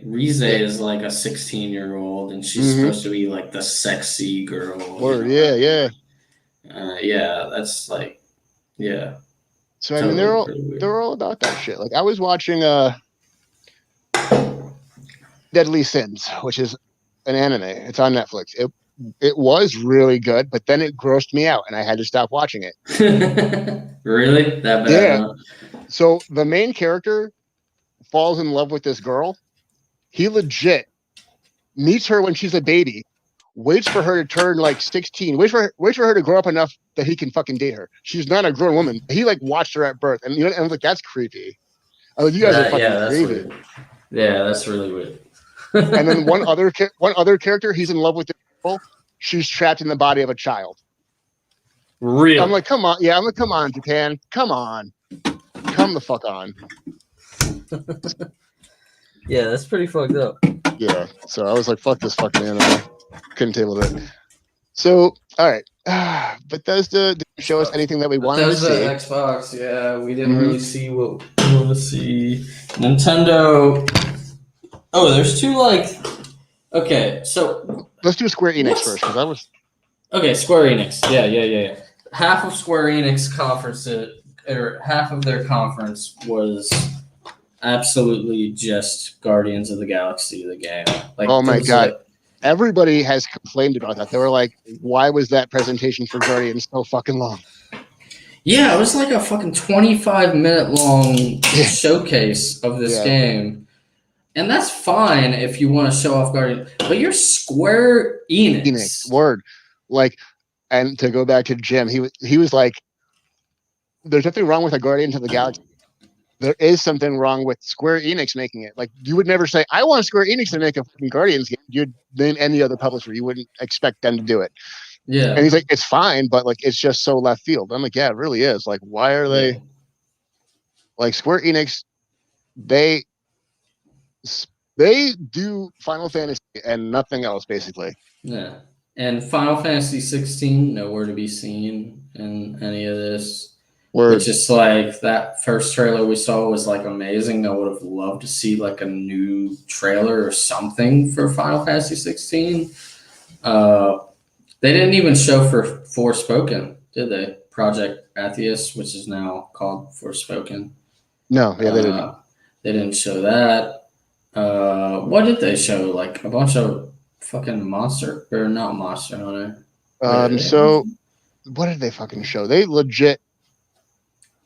Rize is like a 16-year-old, and she's supposed to be like the sexy girl. Word, yeah. That's like, yeah. So I mean, they're all about that shit. Like I was watching Deadly Sins, which is an anime. It's on Netflix. It was really good, but then it grossed me out, and I had to stop watching it. Really? That bad? Yeah. So the main character falls in love with this girl. He legit meets her when she's a baby, waits for her to turn like 16, waits for her to grow up enough that he can fucking date her. She's not a grown woman. He like watched her at birth, and I was like, that's creepy. I was like, you guys are fucking crazy. Weird. Yeah, that's really weird. And then one other character, he's in love with the girl. She's trapped in the body of a child. Really? I'm like, come on. Yeah, I'm like, come on, Japan. Come on. Come the fuck on. Yeah, that's pretty fucked up. Yeah. So I was like, fuck this fucking anime. Couldn't table it. So, all right. Bethesda didn't show us anything that we wanted to see. Xbox, yeah, we didn't really see what we want to see. Nintendo. Oh, there's two like. Okay, so let's do Square Enix first, because I was. Okay, Square Enix. Yeah. Half of Square Enix conference, or half of their conference was absolutely just Guardians of the Galaxy, the game. Like, oh my god. Everybody has complained about that. They were like, why was that presentation for Guardians so fucking long? Yeah, it was like a fucking 25-minute long showcase of this game. And that's fine if you want to show off Guardians. But you're Square Enix. Word. Like, and to go back to Jim, he was like, there's nothing wrong with a Guardians of the Galaxy. there is something wrong with Square Enix making it. Like, you would never say, I want Square Enix to make a fucking Guardians game. You'd name any other publisher. You wouldn't expect them to do it. Yeah. And he's like, it's fine, but like, it's just so left field. I'm like, yeah, it really is. Like, why are they like Square Enix? They do Final Fantasy and nothing else, basically. Yeah. And Final Fantasy 16, nowhere to be seen in any of this. Which is like that first trailer we saw was like amazing. I would have loved to see like a new trailer or something for Final Fantasy 16. They didn't even show for Forspoken, did they? Project Atheus, which is now called Forspoken. No, yeah, they didn't. They didn't show that. What did they show? Like a bunch of fucking Monster or not Monster Hunter. So what did they fucking show? They legit.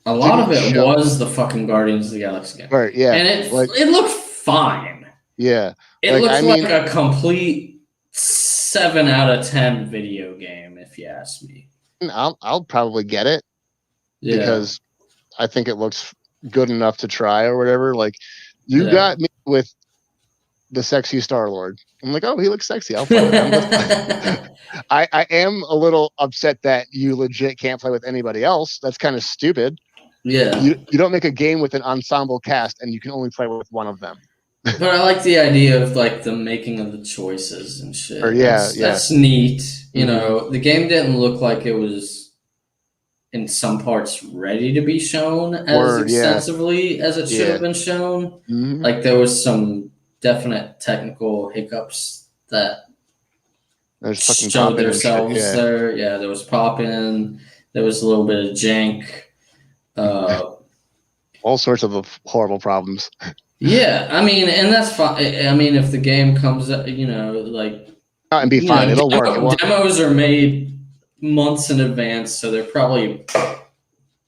A lot of it was the fucking Guardians of the Galaxy game. Right, yeah. And it looked fine. Yeah. It looks like a complete 7 out of 10 video game, if you ask me. I'll probably get it. Yeah. Because I think it looks good enough to try or whatever. Like, you got me with the sexy Star-Lord. I'm like, oh, he looks sexy. I'll play with him. I am a little upset that you legit can't play with anybody else. That's kind of stupid. Yeah. You don't make a game with an ensemble cast and you can only play with one of them. But I like the idea of like the making of the choices and shit. That's neat. You know, the game didn't look like it was in some parts ready to be shown as extensively as it should have been shown. Mm-hmm. Like there was some definite technical hiccups that showed themselves there. Yeah, there was pop-in. There was a little bit of jank. All sorts of horrible problems. Yeah, I mean, and that's fine. I mean, if the game comes up, you know, like and be fine, it'll work. Demos are made months in advance, so they're probably,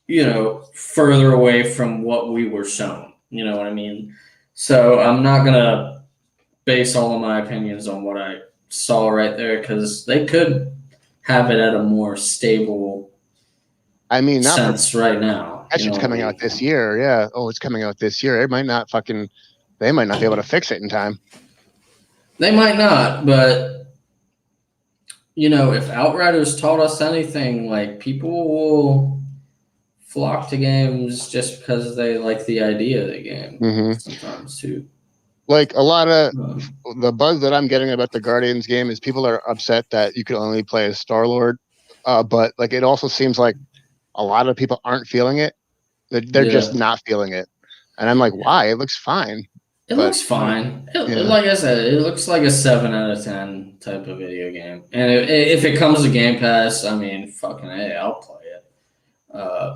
you know, further away from what we were shown. You know what I mean? So I'm not gonna base all of my opinions on what I saw right there because they could have it at a more stable. I mean, sense right now. That shit's coming out this year. Yeah. Oh, it's coming out this year. They might not be able to fix it in time. They might not, but you know, if Outriders taught us anything, like people will flock to games just because they like the idea of the game sometimes too. Like a lot of the buzz that I'm getting about the Guardians game is people are upset that you could only play as Star-Lord. But like it also seems like a lot of people aren't feeling it. They're just not feeling it. And I'm like, why? It looks fine. It looks fine. Like I said, it looks like a 7 out of 10 type of video game. And if it comes to Game Pass, I mean, fucking hey, I'll play it.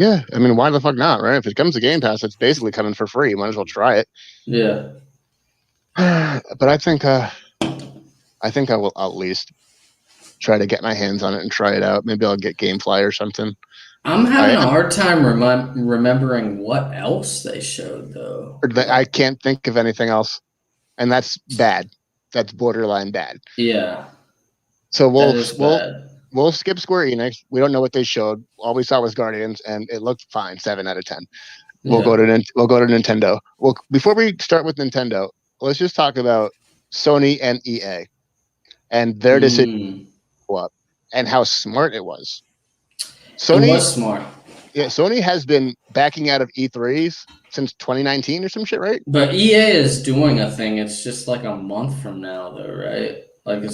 Yeah, I mean, why the fuck not, right? If it comes to Game Pass, it's basically coming for free. You might as well try it. Yeah. But I think I will at least try to get my hands on it and try it out. Maybe I'll get GameFly or something. I'm having a hard time remembering what else they showed, though. I can't think of anything else, and that's bad. That's borderline bad. Yeah. So we'll skip Square Enix. We don't know what they showed. All we saw was Guardians, and it looked fine. 7 out of 10. We'll go to Nintendo. Well, before we start with Nintendo, let's just talk about Sony and EA and their decision to go up and how smart it was. Sony was smart. Yeah, Sony has been backing out of E3s since 2019 or some shit, right? But EA is doing a thing. It's just like a month from now, though, right? Like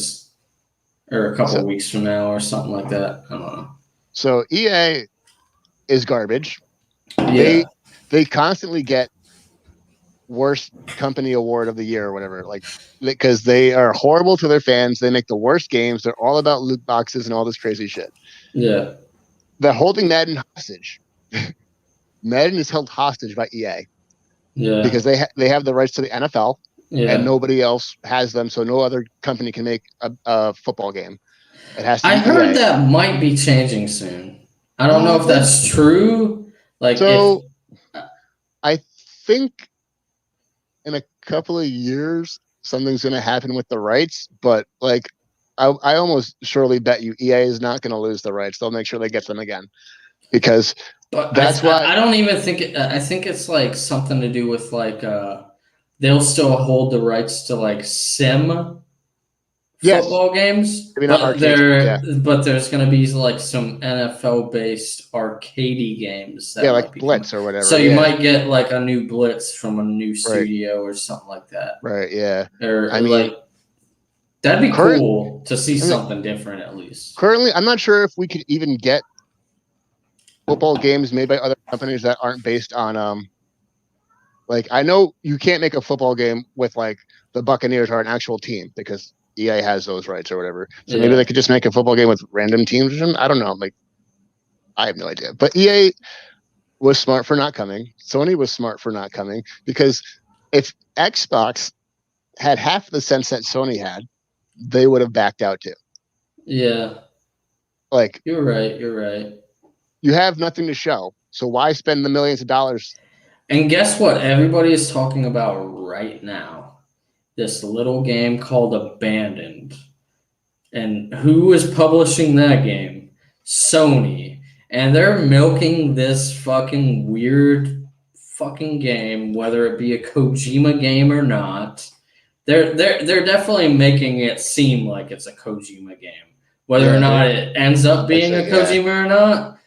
or a couple of weeks from now or something like that. I don't know. So EA is garbage. Yeah. They constantly get worst company award of the year or whatever, like because they are horrible to their fans. They make the worst games. They're all about loot boxes and all this crazy shit. Yeah. They're holding Madden hostage. Madden is held hostage by EA. Yeah. Because they have the rights to the NFL and nobody else has them, so no other company can make a football game. It has to be I heard EA. that might be changing soon. I don't know if that's true. Like I think in a couple of years something's going to happen with the rights, but like I almost surely bet you EA is not going to lose the rights. They'll make sure they get them again. because But that's why I don't even think I think it's like something to do with like they'll still hold the rights to like sim yes, football games, maybe not arcade. Yeah, but there's going to be like some NFL based arcadey games that yeah, might like be coming. Blitz or whatever. So you yeah, might get like a new Blitz from a new right, studio or something like that, right. Yeah, or I mean, like that'd be current. cool to see I mean, something different at least. currently, I'm not sure if we could even get football games made by other companies that aren't based on like I know you can't make a football game with like the Buccaneers are an actual team because EA has those rights or whatever. So maybe they Yeah, could just make a football game with random teams or something. I don't know. Like I have no idea. But EA was smart for not coming. Sony was smart for not coming because if Xbox had half the sense that Sony had, they would have backed out too. yeah, Like you're right. You're right. you have nothing to show. So why spend the millions of dollars? And guess what? Everybody is talking about right now. This little game called Abandoned. And who is publishing that game? Sony. And they're milking this fucking weird fucking game, whether it be a Kojima game or not. They're definitely making it seem like it's a Kojima game. Whether or not it ends up being a Kojima or not,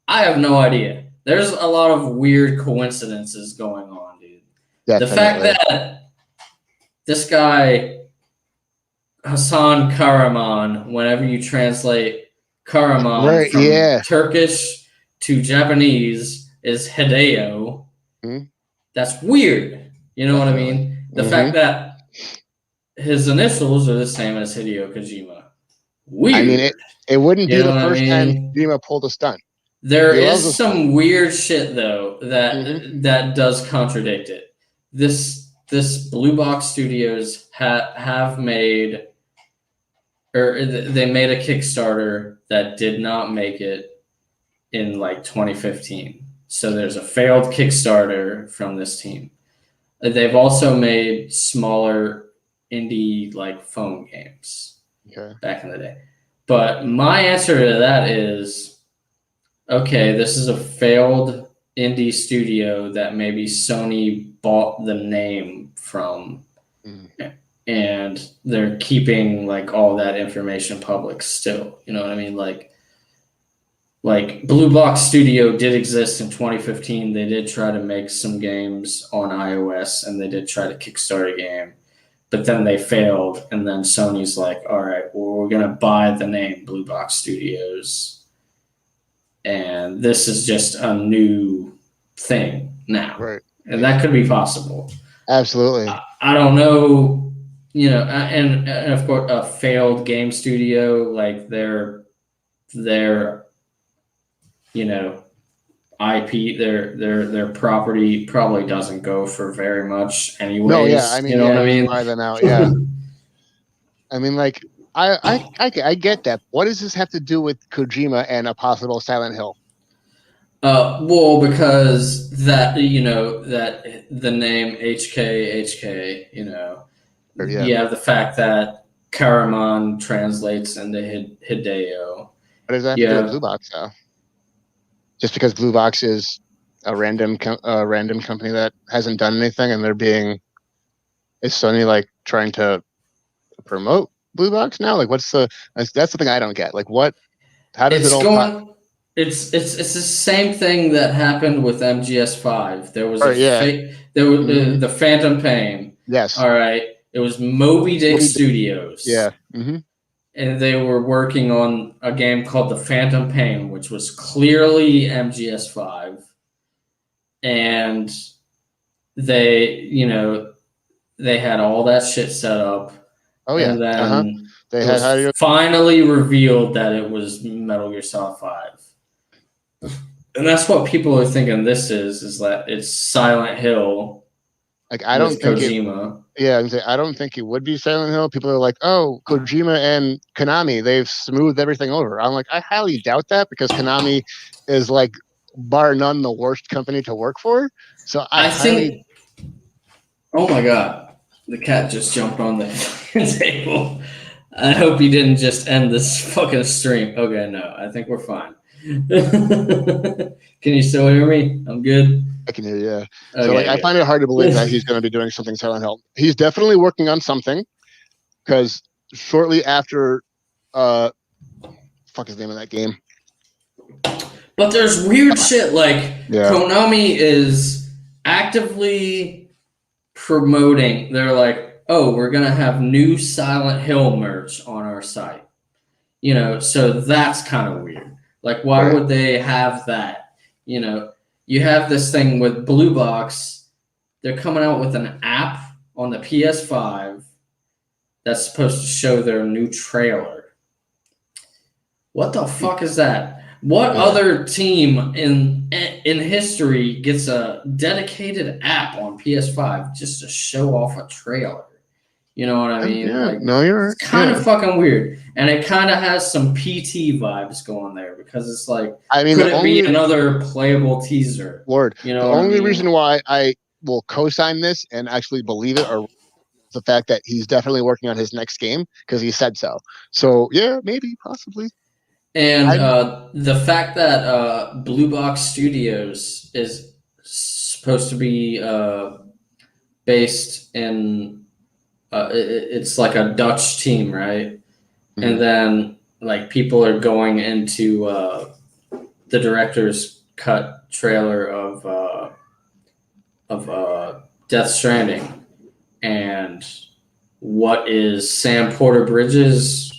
I have no idea. There's a lot of weird coincidences going on, dude. Definitely. The fact that this guy Hassan Karaman, whenever you translate Karaman from Turkish to Japanese, is Hideo. Mm-hmm. That's weird. You know what I mean? The fact that his initials are the same as Hideo Kojima. Weird. I mean, it wouldn't be the first time Kojima pulled a stunt. There is some weird shit though that does contradict it. This Blue Box Studios have made, or they made a Kickstarter that did not make it in like 2015. So there's a failed Kickstarter from this team. They've also made smaller indie like phone games back in the day. But my answer to that is, okay, this is a failed indie studio that maybe Sony bought the name from, and they're keeping like all that information public still. You know what I mean? Like Blue Box Studio did exist in 2015. They did try to make some games on iOS, and they did try to kickstart a game, but then they failed. And then Sony's like, all right, well, we're gonna buy the name Blue Box Studios, and this is just a new thing now, right? And that could be possible. Absolutely. I don't know, you know, and of course, a failed game studio, like their you know, IP, their property probably doesn't go for very much anyways. No, yeah, I mean, you know what I mean? Buy them out, yeah. I mean, like, I get that. What does this have to do with Kojima and a possible Silent Hill? Well, because that, you know, that the name HK, you know, you have the fact that Karaman translates into Hideo. What does that have to do with Blue Box, though? Just because Blue Box is a random company that hasn't done anything, and is Sony like trying to promote Blue Box now? Like, that's the thing I don't get. Like, how does it all? It's the same thing that happened with MGS5. There was the Phantom Pain. Yes. All right. It was Moby Dick Studios. Yeah. And they were working on a game called The Phantom Pain, which was clearly MGS5. And they, you know, they had all that shit set up. Oh yeah. And then they had finally revealed that it was Metal Gear Solid 5. And that's what people are thinking this is that it's Silent Hill. Like, I don't think Kojima. I don't think it would be Silent Hill. People are like, oh, Kojima and Konami, they've smoothed everything over. I'm like, I highly doubt that, because Konami is like bar none the worst company to work for. So I think. Oh my god, the cat just jumped on the table. I hope you didn't just end this fucking stream. Okay, no, I think we're fine. Can you still hear me? I'm good. I can hear you. Yeah. Okay, So like, I good. find it hard to believe that he's going to be doing something Silent Hill. He's definitely working on something because shortly after, fuck is the name of that game? But there's weird shit like Yeah. Konami is actively promoting. They're like, oh, we're gonna have new Silent Hill merch on our site. You know, so that's kind of weird. Like, why Right. would they have that? You know, you have this thing with Blue Box. They're coming out with an app on the PS5 that's supposed to show their new trailer. What the fuck is that? What Yeah. other team in history gets a dedicated app on PS5 just to show off a trailer? You know what I mean? Yeah. Like, No, you're right. it's kind Yeah. of fucking weird, and it kind of has some PT vibes going there because it's like, I mean, could the it be only another playable teaser? Lord, You know the what I only mean? reason why I will co-sign this and actually believe it are the fact that he's definitely working on his next game because he said so. So yeah, maybe, possibly. And I'm- the fact that Blue Box Studios is supposed to be based in, it's like a Dutch team, right? Mhm. And then like people are going into the director's cut trailer of Death Stranding, and what is Sam Porter Bridges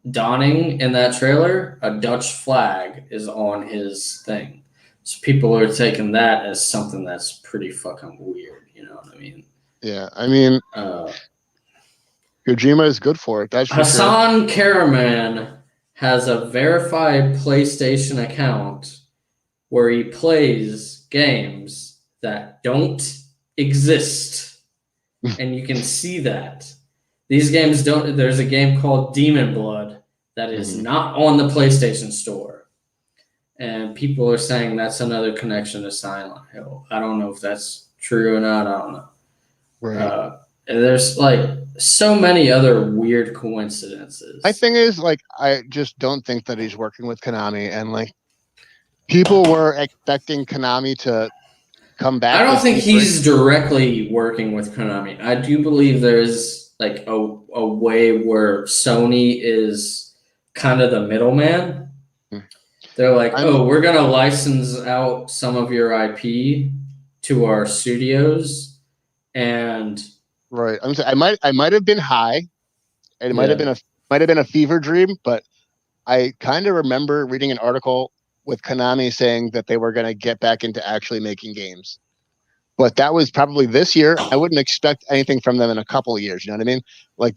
donning in that trailer? A Dutch flag is on his thing. So people are taking that as something that's pretty fucking weird. You know what I mean? Yeah, I mean, Kojima is good for it. That's for sure. Hassan Karaman has a verified PlayStation account where he plays games that don't exist. And you can see that. These games don't. There's a game called Demon Blood that is not on the PlayStation Store. And people are saying that's another connection to Silent Hill. I don't know if that's true or not. I don't know. Right. And there's like so many other weird coincidences. My thing is, like, I just don't think that he's working with Konami, and like, people were expecting Konami to come back. I don't think with he's directly working with Konami. I do believe there's like a way where Sony is kind of the middleman. They're like, oh, we're gonna license out some of your IP to our studios, and right. I'm saying I might have been high, and it might have been a fever dream, but I kind of remember reading an article with Konami saying that they were going to get back into actually making games. But that was probably this year. I wouldn't expect anything from them in a couple of years. You know what I mean? Like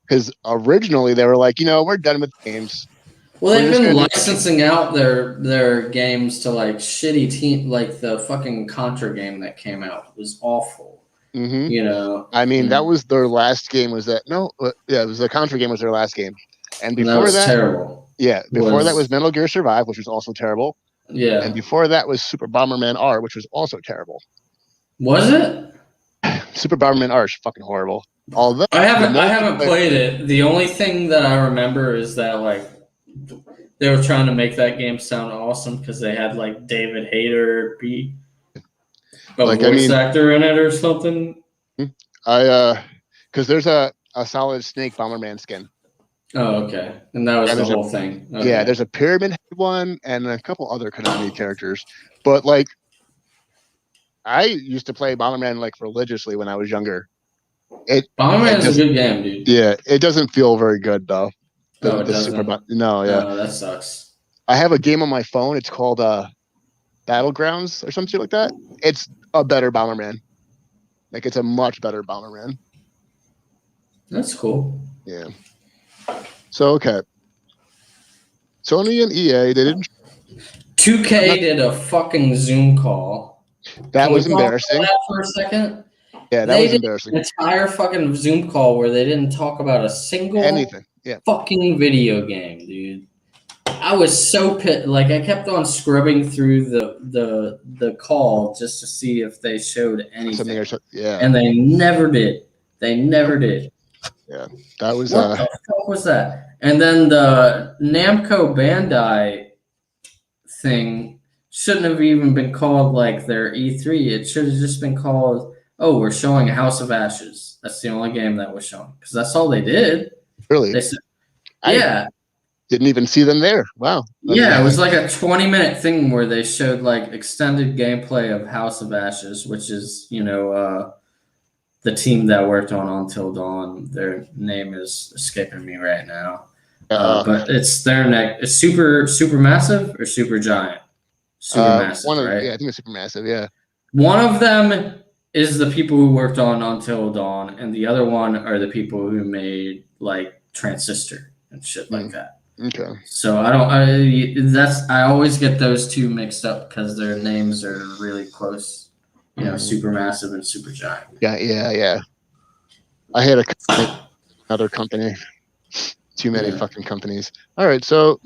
because originally they were like, we're done with games. Well, they've been licensing out their games to like shitty team, like the fucking Contra game that came out was awful. Mm-hmm. I mean, that was their last game. Was that no? Yeah, it was the Contra game. Was their last game, and before that, terrible. Yeah, before that was Metal Gear Survive, which was also terrible. Yeah, and before that was Super Bomberman R, which was also terrible. Was it? Super Bomberman R is fucking horrible. Although I haven't played it. The only thing that I remember is that like they were trying to make that game sound awesome because they had like David Hayter be a voice actor in it or something. Because there's a Solid Snake Bomberman skin. Oh, okay. And that was the whole thing. Okay. Yeah, there's a Pyramid Head one and a couple other Konami characters. But like, I used to play Bomberman like religiously when I was younger. Bomberman is a good game, dude. Yeah, it doesn't feel very good though. It doesn't. No, that sucks. I have a game on my phone. It's called Battlegrounds or something like that. It's a better Bomberman. Like, it's a much better Bomberman. That's cool. Yeah. So, okay. Sony and EA, they didn't. 2K did a fucking Zoom call. That was embarrassing. That for a second. Yeah, that was embarrassing. An entire fucking Zoom call where they didn't talk about a single fucking video game, dude. I was so pissed. Like, I kept on scrubbing through the call just to see if they showed anything. Yeah. And they never did. They never did. That was What the fuck was that? And then the Namco Bandai thing shouldn't have even been called like their E3. It should have just been called, oh, we're showing House of Ashes. That's the only game that was shown because that's all they did. really. They said, I yeah, didn't even see them there. Wow. yeah. It was like a 20-minute thing where they showed like extended gameplay of House of Ashes, which is the team that worked on Until Dawn. Their name is escaping me right now. But it's their neck. It's super massive or super giant. Super massive, right? Yeah, I think it's super massive. Yeah. One of them is the people who worked on Until Dawn, and the other one are the people who made like Transistor and shit like that. Okay. So I always get those two mixed up because their names are really close. Super massive and super giant. Yeah. I had another company. Too many fucking companies. All right, so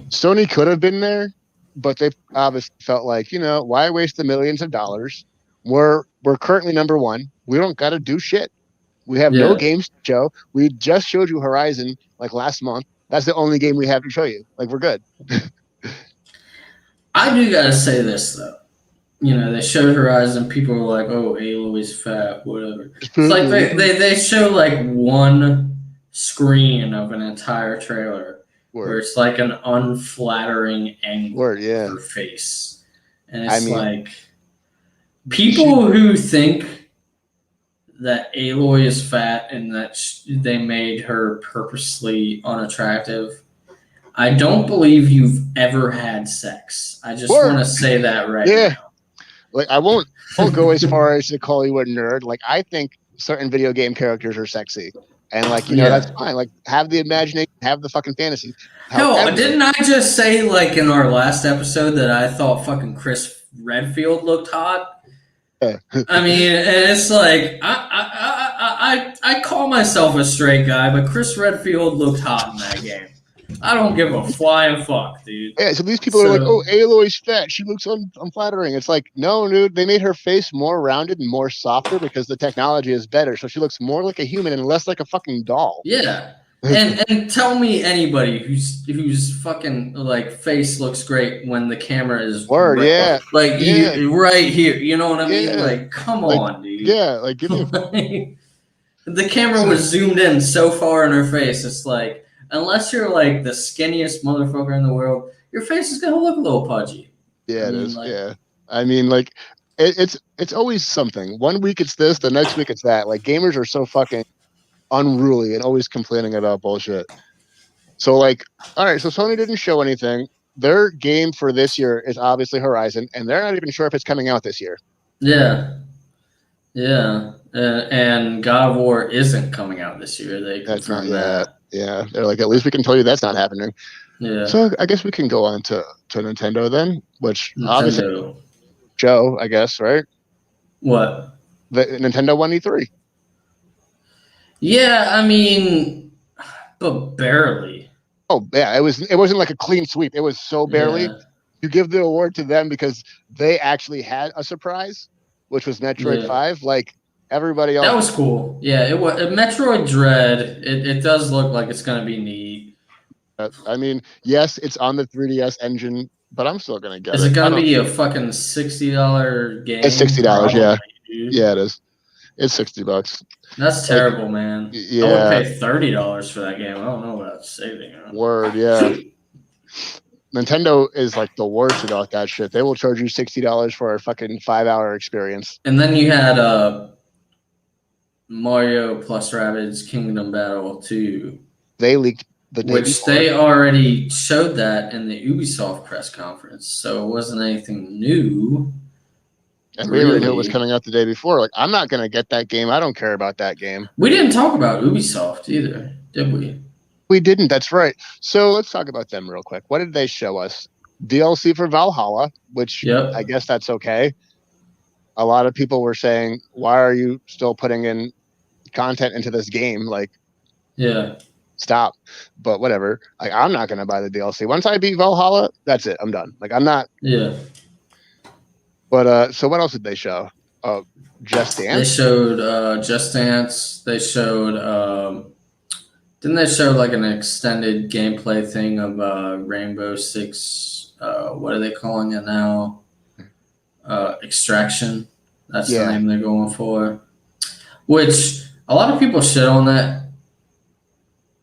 Sony could have been there, but they obviously felt like, why waste the millions of dollars? We're currently number one. We don't got to do shit. We have no games to show. We just showed you Horizon like last month. That's the only game we have to show you. Like, we're good. I do gotta say this though. They showed Horizon. People were like, "Oh, Aloy's fat, whatever." It's like they show like one screen of an entire trailer where it's like an unflattering angle of her face, and it's like people who think that Aloy is fat and that they made her purposely unattractive. I don't believe you've ever had sex. I just want to say that right now. Like, I won't go as far as to call you a nerd. Like, I think certain video game characters are sexy. And like, that's fine. Like, have the imagination, have the fucking fantasy. Hell, didn't I just say like in our last episode that I thought fucking Chris Redfield looked hot? I mean, it's like I call myself a straight guy, but Chris Redfield looked hot in that game. I don't give a flying fuck, dude. Yeah, so these people are like, oh, Aloy's fat. She looks unflattering. It's like, no, dude, they made her face more rounded and more softer because the technology is better. So she looks more like a human and less like a fucking doll. Yeah. And tell me anybody whose fucking like face looks great when the camera is right here. You know what I mean? Like, come on, dude. Yeah, like give me the camera was zoomed in so far in her face. It's like, unless you're like the skinniest motherfucker in the world, your face is gonna look a little pudgy. Yeah, it is. Like, I mean, like it's always something. One week it's this, the next week it's that. Like, gamers are so fucking unruly and always complaining about bullshit. So like, all right, so Sony didn't show anything. Their game for this year is obviously Horizon, and they're not even sure if it's coming out this year. Yeah. And God of War isn't coming out this year. They confirmed that. Yeah, they're like, at least we can tell you that's not happening. Yeah. So I guess we can go on to Nintendo then, which Nintendo. Obviously Joe, I guess, right? What? The Nintendo won E3. Yeah, I mean, but barely. Oh yeah, it wasn't like a clean sweep. It was so barely. Yeah. You give the award to them because they actually had a surprise, which was Metroid 5. Like, everybody else. That was cool. Yeah, it was Metroid Dread. It does look like it's gonna be neat. I mean, yes, it's on the 3DS engine, but I'm still gonna get it. Is it gonna be a fucking $60 game? It's $60, yeah. Dude. Yeah, it is. It's $60. That's terrible, man. Yeah. I would pay $30 for that game. I don't know about saving. Word, yeah. Nintendo is like the worst about that shit. They will charge you $60 for a fucking 5-hour experience. And then you had Mario plus Rabbids Kingdom Battle 2. They leaked the day which before. they already showed that in the Ubisoft press conference, so it wasn't anything new. And we already knew it was coming out the day before. Like, I'm not going to get that game. I don't care about that game. We didn't talk about Ubisoft either, did we? We didn't. That's right. So let's talk about them real quick. What did they show us? DLC for Valhalla, which I guess that's okay. A lot of people were saying, why are you still putting in content into this game? Like, stop. But whatever. Like, I'm not going to buy the DLC. Once I beat Valhalla, that's it. I'm done. Like, I'm not. Yeah. But so what else did they show? Just They Dance. showed Just Dance. They showed. Didn't they show like an extended gameplay thing of Rainbow Six? What are they calling it now? Extraction. That's the Yeah. name they're going for. Which a lot of people shit on that.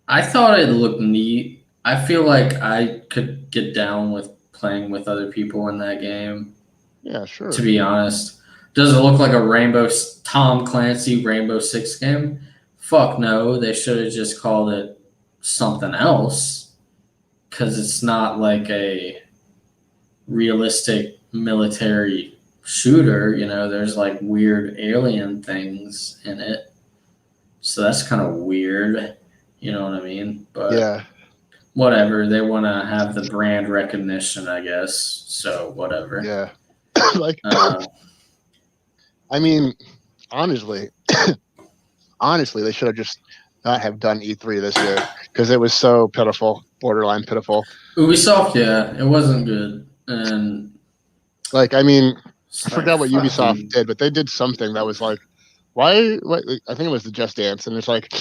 I thought it looked neat. I feel like I could get down with playing with other people in that game. Yeah, sure. To be honest, does it look like a Tom Clancy Rainbow Six game? Fuck no. They should have just called it something else, because it's not like a realistic military shooter. You know, there's like weird alien things in it, so that's kind of weird. You know what I mean? But Yeah. whatever. They want to have the brand recognition, I guess. So whatever. Yeah. Like, I mean, honestly, they should have just not have done E3 this year because it was so pitiful, borderline pitiful. Ubisoft, yeah, it wasn't good, and like, I mean, I forgot what Ubisoft did, but they did something that was like, why? I think it was the Just Dance, and it's like,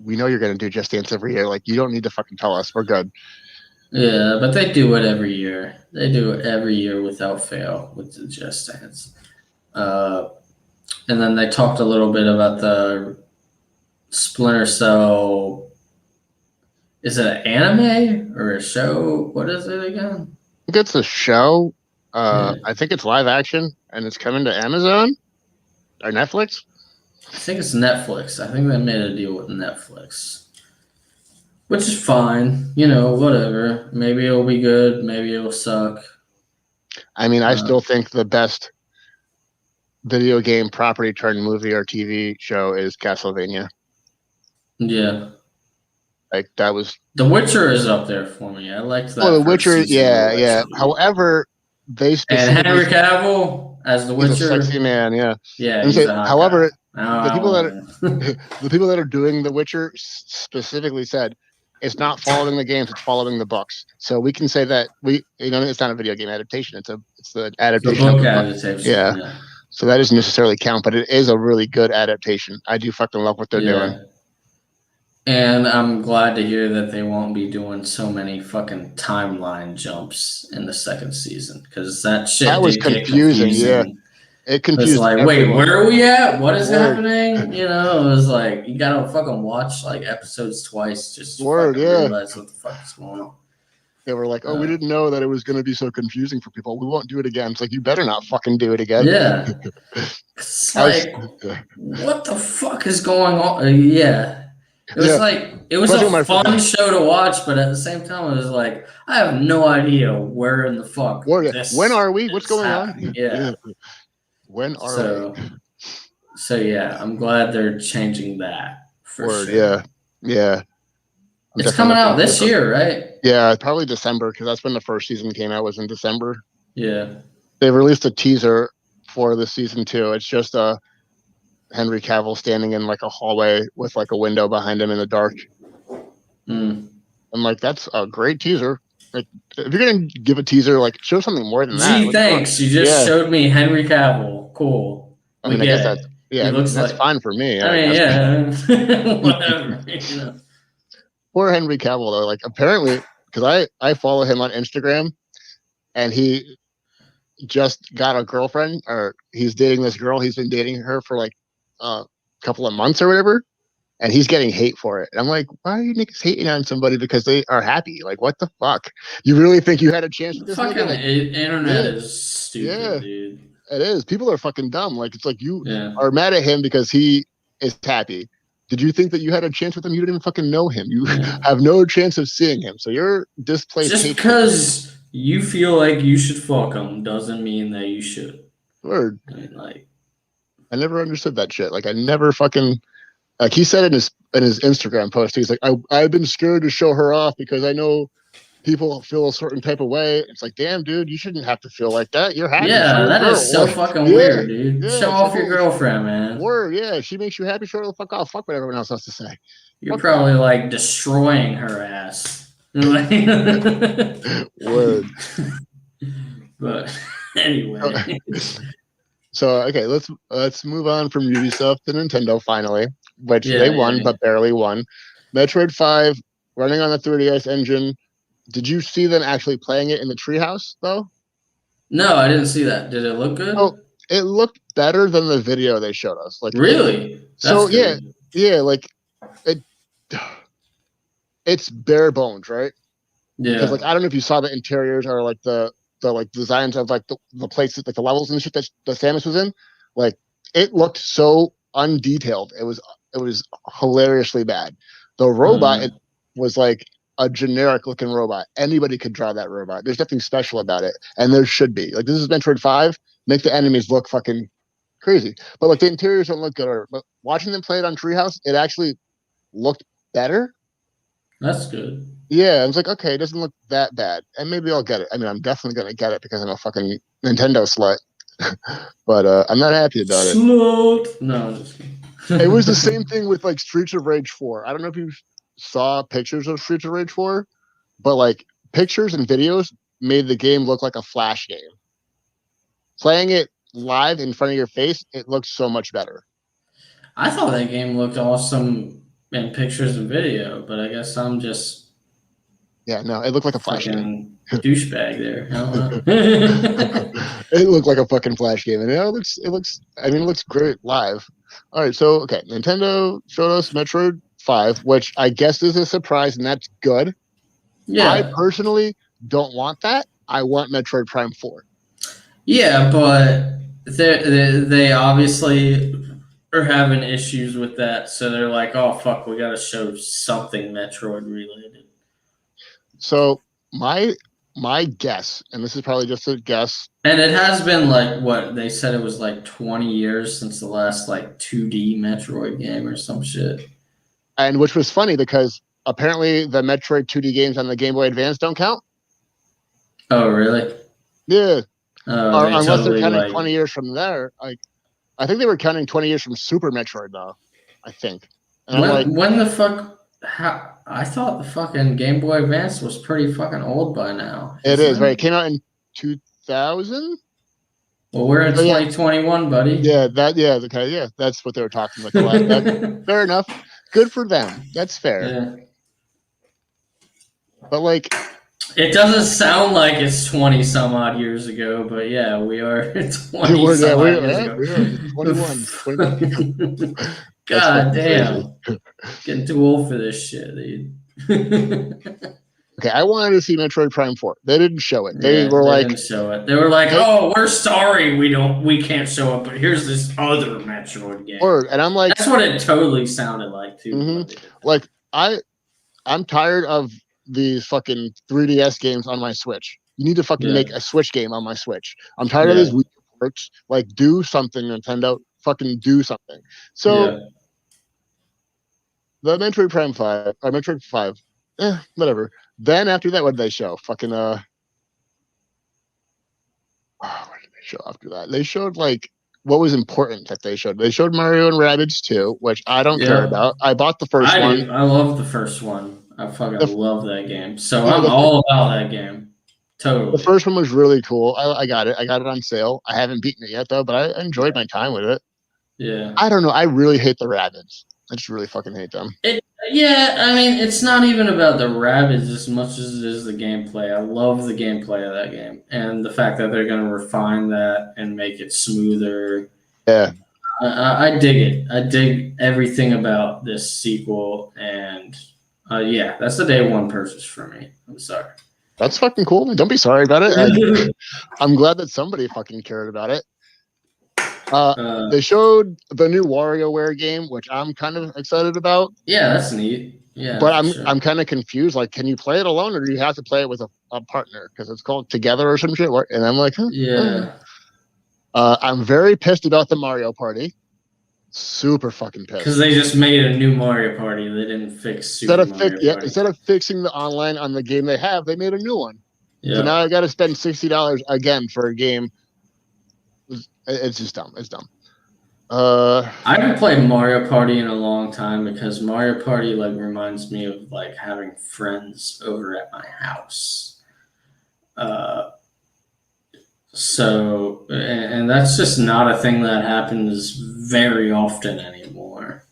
we know you're going to do Just Dance every year. Like, you don't need to fucking tell us. We're good. Yeah, but they do it every year. They do it every year without fail with the Just Dance. And then they talked a little bit about the Splinter Cell. Is it an anime or a show? What is it again? I think it's a show. I think it's live action, and it's coming to Amazon or Netflix. I think it's Netflix. I think they made a deal with Netflix, which is fine. You know, whatever. Maybe it'll be good. Maybe it'll suck. I mean, I still think the best video game property turned movie or TV show is Castlevania. Yeah. Like, that was... The Witcher is up there for me. I liked that. Oh, The Witcher, yeah. However, they specifically... And Henry Cavill as the Witcher. He's a sexy man, yeah. Yeah, he's a hot however, guy. The people that are doing The Witcher specifically said it's not following the games, it's following the books. So we can say that it's not a video game adaptation. It's the adaptation. The book adaptation. Yeah. So that doesn't necessarily count, but it is a really good adaptation. I do fucking love what they're doing. And I'm glad to hear that they won't be doing so many fucking timeline jumps in the second season, because that was confusing. Yeah, it confused. It's like, everyone. Wait, where are we at? What is happening? You know, it was like you gotta fucking watch like episodes twice just to realize what the fuck is going on. They were like, "Oh, we didn't know that it was going to be so confusing for people. We won't do it again." It's like, you better not fucking do it again. Yeah. It's like, what the fuck is going on? Yeah. It was like, it was a fun show to watch, but at the same time, it was like, I have no idea where in the fuck. When are we? What's going on? Yeah. When are we? So yeah, I'm glad they're changing that. For sure. Yeah. It's coming out this year, right? Yeah, probably December, because that's when the first season came out, was in December. Yeah. They released a teaser for the season 2. It's just Henry Cavill standing in like a hallway with like a window behind him in the dark. I'm like, that's a great teaser. Like, if you're gonna give a teaser, like, show something more than that. Gee, thanks. You just showed me Henry Cavill. Cool. I mean, I guess that's fine for me. I mean, whatever. You know. Poor Henry Cavill, though. Like, apparently, because I follow him on Instagram, and he just got a girlfriend, or he's dating this girl. He's been dating her for like a couple of months or whatever, and he's getting hate for it. And I'm like, why are you niggas hating on somebody because they are happy? Like, what the fuck? You really think you had a chance with this? Fucking internet is stupid, dude. It is. People are fucking dumb. Like, it's like you are mad at him because he is happy. Did you think that you had a chance with him? You didn't even fucking know him. You have no chance of seeing him. So you're displaced. Just because you feel like you should fuck him doesn't mean that you should. Word. I mean, like, I never understood that shit. Like, I never fucking, like, he said in his Instagram post, he's like, I've been scared to show her off because I know people feel a certain type of way. It's like, damn, dude, you shouldn't have to feel like that. You're happy. Yeah, that is so fucking weird, dude. Show off your girlfriend, man. Word, yeah. She makes you happy. Show her the fuck off. Fuck what everyone else has to say. You're probably like destroying her ass. Word. But anyway. So okay, let's move on from Ubisoft to Nintendo finally, which they Yeah, won yeah. but barely won. Metroid 5 running on the 3DS engine. Did you see them actually playing it in the treehouse though? No, I didn't see that. Did it look Oh, good? it looked better than the video they showed us. Like it. Really? So That's yeah, good. yeah, like it. It's bare bones, right? Because like Yeah. I don't know if you saw the interiors or like the like designs of like the places, like the levels and shit that the Samus was in. Like it looked so undetailed. It was hilariously bad. The robot Uh, it was like a generic looking robot. Anybody could draw that robot. There's nothing special about it, and there should be. Like this is Metroid 5. Make the enemies look fucking crazy, but like the interiors don't look good. But watching them play it on Treehouse, it actually looked better. that's good. Yeah, I was like, okay, it doesn't look that bad, and maybe I'll get it. I mean, I'm definitely gonna get it because I'm a fucking Nintendo slut. But I'm not happy about it. Slut. No, I'm just It was the same kidding. thing with like Streets of Rage 4. I don't know if you saw pictures of Streets of Rage 4, but like pictures and videos made the game look like a flash game. Playing it live in front of your face, it looks so much better. I thought that game looked awesome in pictures and video, but I guess I'm just Yeah, no, it looked like a flash game. fucking douchebag there. I don't know. It looked like a fucking flash game, and I mean, it looks great live. All right, so okay, Nintendo showed us Metroid 5, which I guess is a surprise, and that's good. I Yeah, personally don't want that. I want Metroid Prime 4. yeah, but they obviously are having issues with that, so they're like, "Oh fuck, we got to show something Metroid related." So my guess, and this is probably just a guess, And it has been like what they said it was like 20 years since the last like 2D Metroid game or some shit. and which was funny because apparently the Metroid 2D games on the Game Boy Advance don't count. Oh really? Yeah, Oh, or they unless they're totally counting like 20 years from there. Like I think they were counting 20 years from Super Metroid though. I think, and I'm like, when the fuck? How I thought the fucking Game Boy Advance was pretty fucking old by now, it is isn't right. it? It came out in 2000. Well, we're in Oh yeah, 2021, buddy. yeah, okay, yeah. That's what they were talking like a lot. That fair enough. Good for them. That's fair. Yeah. But like, It doesn't sound like it's 20 some odd years ago, but yeah, we are 20 we're yeah, some odd years ago. we are 21, 21. That's God fucking crazy. damn. Getting too old for this shit, dude. Okay, I wanted to see Metroid Prime 4. They didn't show it. They Yeah, were they like, didn't show it. They were like, they, "Oh, we're sorry, we can't show it, but here's this other Metroid game." word, and I'm like, That's what it totally sounded like too. mm-hmm. When they did that. Like I'm tired of these fucking 3DS games on my Switch. You need to fucking Yeah, make a Switch game on my Switch. I'm tired of these yeah, Wii ports. Like, do something, Nintendo. Fucking do something. So yeah. the Metroid Prime 5 or Metroid 5, whatever. Then after that, what did they show? Fucking what did they show after that? They showed like what was important that they showed. They showed Mario and Rabbids 2, which I don't care Yep. about. I bought the first I one. do. I love the first one. I fucking The love that game. So yeah, I'm all about that game. the Totally. first one was really cool. I got it. I got it on sale. I haven't beaten it yet though, but I enjoyed my time with it. Yeah. I don't know. I really hate the Rabbids. I just really fucking hate them. Yeah, I mean, it's not even about the rabbits as much as it is the gameplay. I love the gameplay of that game, and the fact that they're going to refine that and make it smoother. Yeah. I dig it. I dig everything about this sequel, and yeah, that's the day one purchase for me. I'm sorry. That's fucking cool. Don't be sorry about it. I'm glad that somebody fucking cared about it. They showed the new WarioWare game, which I'm kind of excited about. Yeah, that's neat. Yeah, But for sure. I'm kind of confused. Like, can you play it alone, or do you have to play it with a partner? Because it's called Together or some shit. And I'm like, Yeah. I'm very pissed about the Mario Party. Super fucking Because pissed. they just made a new Mario Party. They didn't fix Super Mario Party. Instead of fixing the online on the game they have, they made a new one. So now Yeah. I got to spend $60 again for a game. It's just dumb. It's dumb. I haven't played Mario Party in a long time because Mario Party like reminds me of like having friends over at my house. So, and that's just not a thing that happens very often anymore.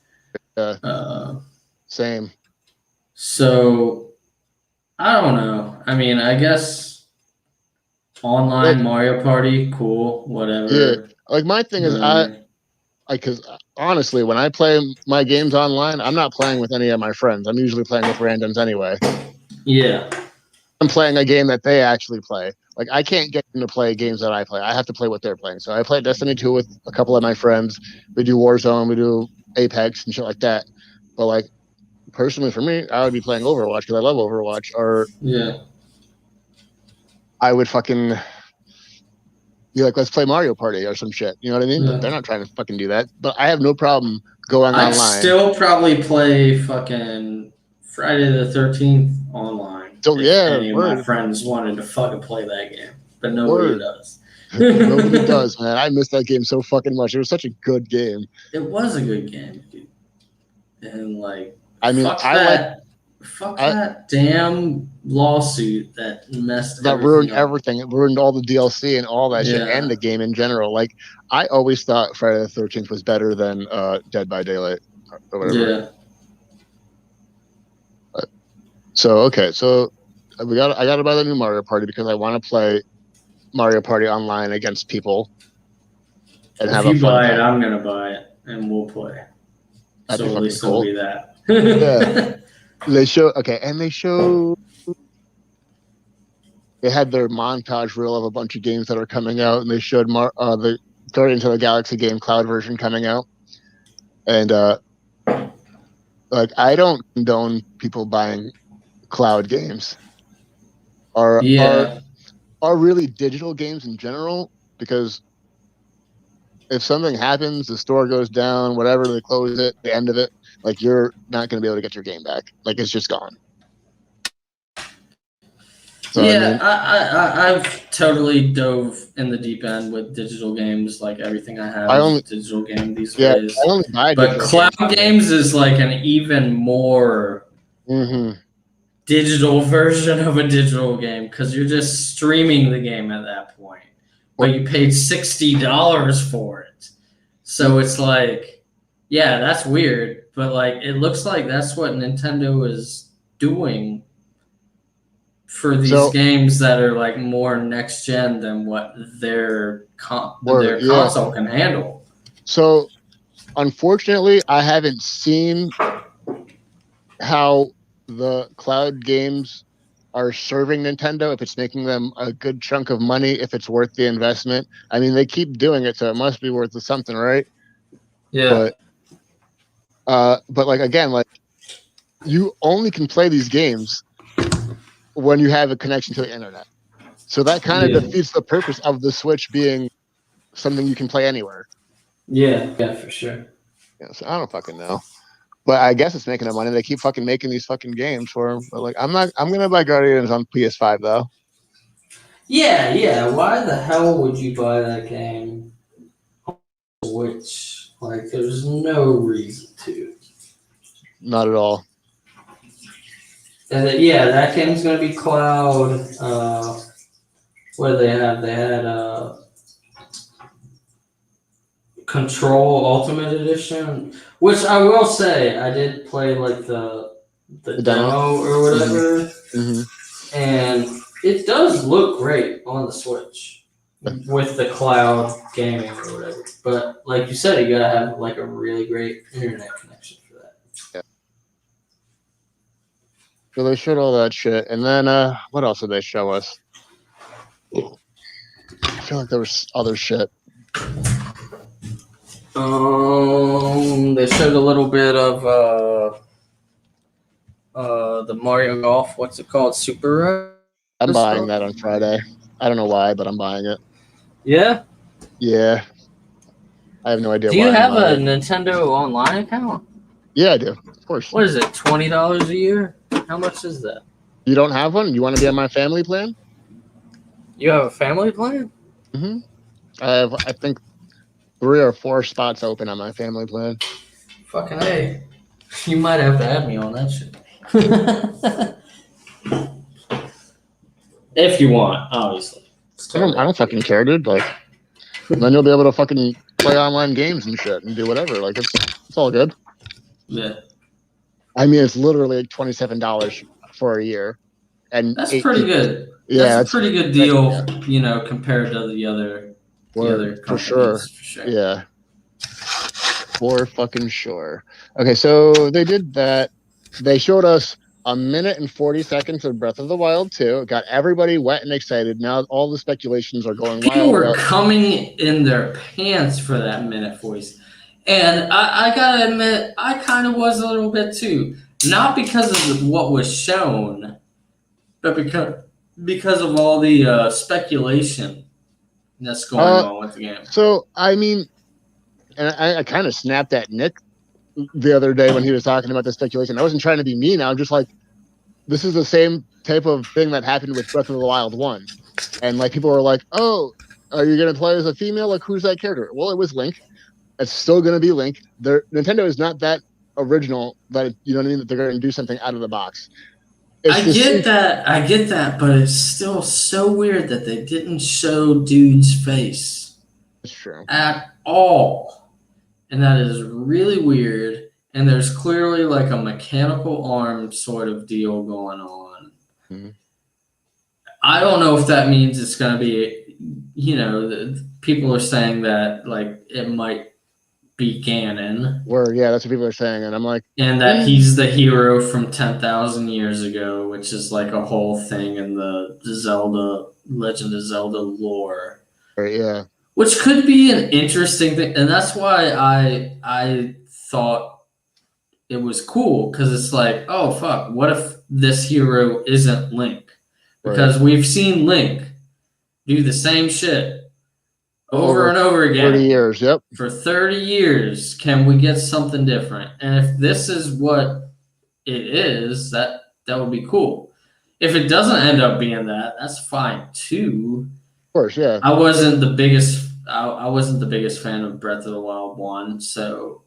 Same. So, I don't know. I mean, I guess online Mario Party, cool, whatever. Yeah, like my thing is, because honestly, when I play my games online, I'm not playing with any of my friends. I'm usually playing with randoms anyway. Yeah. I'm playing a game that they actually play. Like I can't get them to play games that I play. I have to play what they're playing. So I play Destiny 2 with a couple of my friends. We do Warzone, we do Apex and shit like that. But like personally for me, I would be playing Overwatch because I love Overwatch. Or Yeah. I would fucking be like, let's play Mario Party or some shit. You know what I mean? Yeah. But they're not trying to fucking do that. But I have no problem going I'd online. still probably play fucking Friday the 13th online. So if yeah, any of my friends wanted to fucking play that game, but nobody does. Nobody does, man. I miss that game so fucking much. It was such a good game. It was a good game, dude. And like, I mean, fuck that damn lawsuit that messed that ruined everything. It ruined all the DLC and all that shit, and the game in general. Like, I always thought Friday the 13th was better than Dead by Daylight or whatever. Yeah. So okay, so I got to buy the new Mario Party because I want to play Mario Party online against people. And if you buy it, I'm gonna buy it, and we'll play. That'd so at least it'll be that. Yeah. They had their montage reel of a bunch of games that are coming out, and they showed the Guardians of the Galaxy game cloud version coming out. And like I don't condone people buying cloud games or really digital games in general, because if something happens, the store goes down, whatever, they close it, the end of it, like you're not going to be able to get your game back. Like it's just gone. So, yeah, I've totally dove in the deep end with digital games. Like everything I have is a digital game these days. I only buy but cloud games is like an even more digital version of a digital game because you're just streaming the game at that point. But you paid $60 for it. So it's like, yeah, that's weird. But like, it looks like that's what Nintendo is doing for these games that are like more next gen than what their console can handle. So, unfortunately, I haven't seen how the cloud games are serving Nintendo, if it's making them a good chunk of money, if it's worth the investment. I mean, they keep doing it, so it must be worth something, right? Yeah. But like again, like you only can play these games when you have a connection to the internet. So that kind of defeats the purpose of the Switch being something you can play anywhere. Yeah, for sure. Yeah, so I don't fucking know. But I guess it's making them money. They keep fucking making these fucking games for them. But like, I'm gonna buy Guardians on PS5 though. Yeah. Why the hell would you buy that game on Switch? Like, there's no reason to. Not at all. And that game's gonna be cloud. What do they have? They had Control Ultimate Edition, which I will say I did play like the demo or whatever, and it does look great on the Switch with the cloud gaming or whatever. But like you said, you gotta have like a really great internet connection for that. Yeah. So they showed all that shit, and then what else did they show us? I feel like there was other shit. They showed a little bit of the Mario Golf. What's it called? Super. I'm buying that on Friday. I don't know why, but I'm buying it. Yeah. Yeah. I have no idea. Do you have a Nintendo Online account? Yeah, I do. Of course. What is it? $20 a year? How much is that? You don't have one? You want to be on my family plan? You have a family plan? Mm-hmm. I think 3 or 4 spots open on my family plan. Fucking A. You might have to add me on that shit. If you want, obviously. I don't fucking care, dude. Like, then you'll be able to fucking play online games and shit and do whatever. Like, it's all good. Yeah, I mean, it's literally like $27 for a year, and that's 18. pretty good. Yeah, That's a pretty good deal, you know, compared to the other for companies, sure. for sure. Yeah, for fucking sure. Okay, so they did that. They showed us a minute and 40 seconds of Breath of the Wild 2. It got everybody wet and excited. Now all the speculations are going People wild. were coming in their pants for that minute voice. And I gotta admit, I kind of was a little bit too. Not because of what was shown, but because of all the speculation that's going on with the game. So, I mean, and I kind of snapped at Nick the other day when he was talking about the speculation. I wasn't trying to be mean. I'm just like, this is the same type of thing that happened with Breath of the Wild 1. And like people were like, oh, are you going to play as a female? Like, who's that character? Well, it was Link. It's still going to be Link. Nintendo is not that original that, you know what I mean, that they're going to do something out of the box. I get that, but it's still so weird that they didn't show dude's face. That's true. At all. And that is really weird. And there's clearly like a mechanical arm sort of deal going on. Mm-hmm. I don't know if that means it's going to be, you know, people are saying that like it might be Ganon. Yeah, that's what people are saying. And I'm like, and that he's the hero from 10,000 years ago, which is like a whole thing in the Legend of Zelda lore. Yeah. Which could be an interesting thing. And that's why I thought it was cool, because it's like, oh fuck, what if this hero isn't Link? Because we've seen Link do the same shit over and over again. 30 years, yep. For 30 years, can we get something different? And if this is what it is, that would be cool. If it doesn't end up being that, that's fine too. Of course, yeah. I wasn't the biggest fan of Breath of the Wild 1, so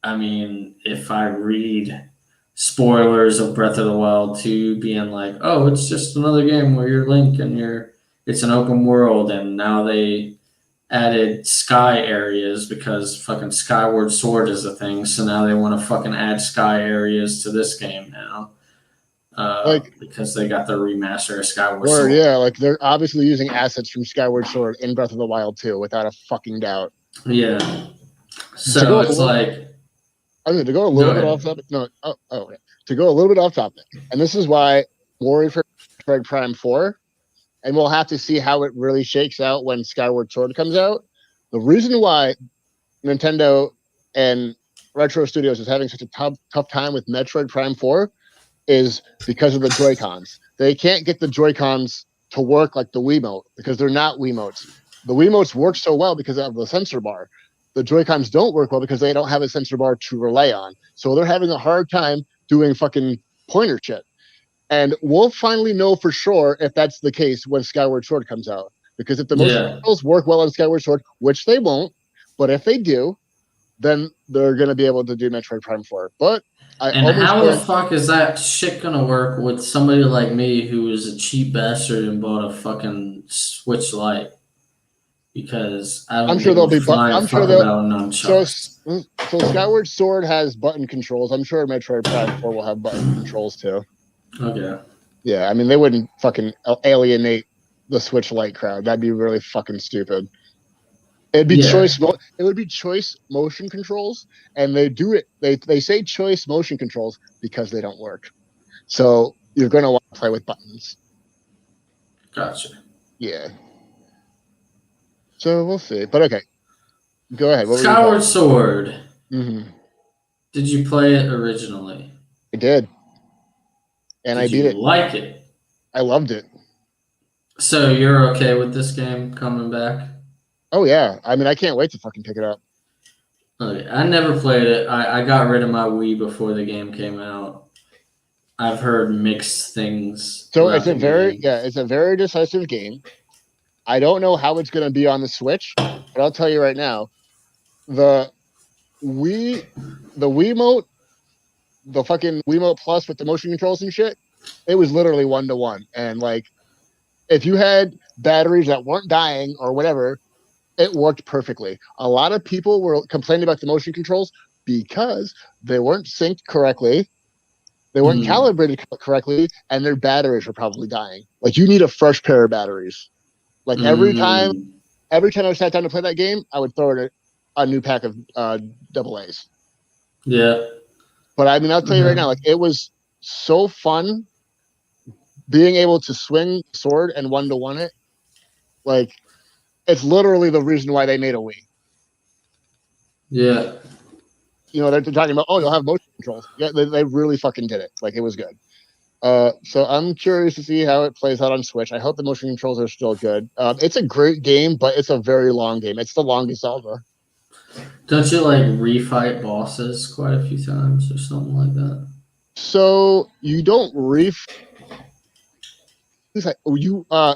I mean, if I read spoilers of Breath of the Wild 2 being like, oh, it's just another game where you're Link and it's an open world, and now they added sky areas because fucking Skyward Sword is a thing, so now they want to fucking add sky areas to this game now. Because they got the remaster of Skyward Sword. Yeah, like they're obviously using assets from Skyward Sword in Breath of the Wild 2 without a fucking doubt. Yeah. So it's like, I mean, to go a little bit off topic. No, to go a little bit off topic, and this is why worried for Metroid Prime 4, and we'll have to see how it really shakes out when Skyward Sword comes out. The reason why Nintendo and Retro Studios is having such a tough time with Metroid Prime 4 is because of the Joy-Cons. They can't get the Joy-Cons to work like the Wiimote because they're not Wiimotes. The Wiimotes work so well because of the sensor bar. The Joy-Cons don't work well because they don't have a sensor bar to rely on. So they're having a hard time doing fucking pointer shit. And we'll finally know for sure if that's the case when Skyward Sword comes out. Because if the motion controls work well on Skyward Sword, which they won't, but if they do, then they're going to be able to do Metroid Prime 4. But how the fuck is that shit going to work with somebody like me who is a cheap bastard and bought a fucking Switch Lite? Because I'm sure they'll be so Skyward Sword has button controls. I'm sure Metroid Prime 4 will have button controls too. Okay. Yeah, I mean they wouldn't fucking alienate the Switch Lite crowd. That'd be really fucking stupid. It'd be choice. It would be choice motion controls, and they do it. They say choice motion controls because they don't work. So you're going to want to play with buttons. Gotcha. Yeah. So we'll see. But okay, go ahead. Skyward Sword. Mm-hmm. Did you play it originally? I did, and I beat it. Like it? I loved it. So you're okay with this game coming back? Oh yeah, I mean I can't wait to fucking pick it up. Okay. I never played it. I got rid of my Wii before the game came out. I've heard mixed things. So it's a very decisive game. I don't know how it's going to be on the Switch, but I'll tell you right now, the Wiimote, the fucking Wiimote Plus with the motion controls and shit, it was literally 1-to-1, and like if you had batteries that weren't dying or whatever, it worked perfectly. A lot of people were complaining about the motion controls because they weren't synced correctly, they weren't Mm. calibrated correctly, and their batteries were probably dying. Like you need a fresh pair of batteries. Like Mm. every time I sat down to play that game, I would throw in a new pack of double A's. Yeah. But I mean, I'll tell you right Okay. now, like it was so fun being able to swing sword and 1-to-1 it. Like it's literally the reason why they made a Wii. Yeah. You know, they're talking about, oh, you'll have motion controls. Yeah, they really fucking did it. Like it was good. So I'm curious to see how it plays out on Switch. I hope the motion controls are still good. It's a great game, but it's a very long game. It's the longest Zelda. Don't you like refight bosses quite a few times or something like that? So you don't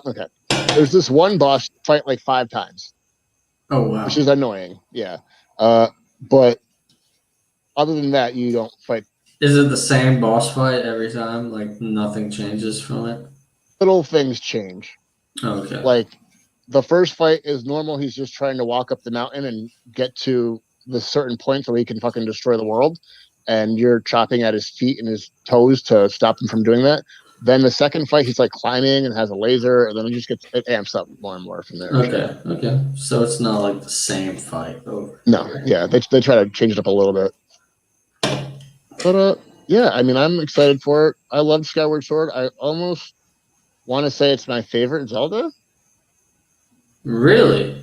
okay. There's this one boss fight like 5 times, Oh which wow. is annoying. Yeah. But other than that, you don't fight. Is it the same boss fight every time? Like nothing changes from it? Little things change. Okay. Like the first fight is normal. He's just trying to walk up the mountain and get to the certain point so he can fucking destroy the world. And you're chopping at his feet and his toes to stop him from doing that. Then the second fight, he's like climbing and has a laser, and then it amps up more and more from there. Okay. Okay. So it's not like the same fight over and No, over. yeah, they try to change it up a little bit. But yeah, I mean, I'm excited for it. I love Skyward Sword. I almost want to say it's my favorite Zelda. Really?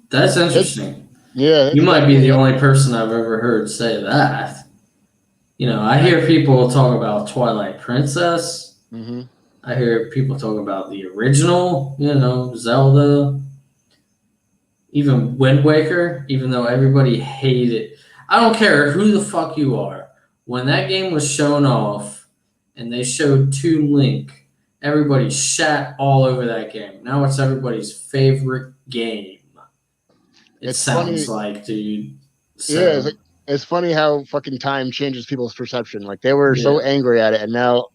That's It's interesting. yeah, You it's might be definitely the up. only person I've ever heard say that. You know, I hear people talk about Twilight Princess. Mm-hmm. I hear people talk about the original, Zelda, even Wind Waker, even though everybody hated. I don't care who the fuck you are. When that game was shown off and they showed Toon Link, everybody shat all over that game. Now it's everybody's favorite game. It It's sounds funny. like, dude. Yeah, So, it's funny how fucking time changes people's perception. Like they were so yeah. angry at it, and now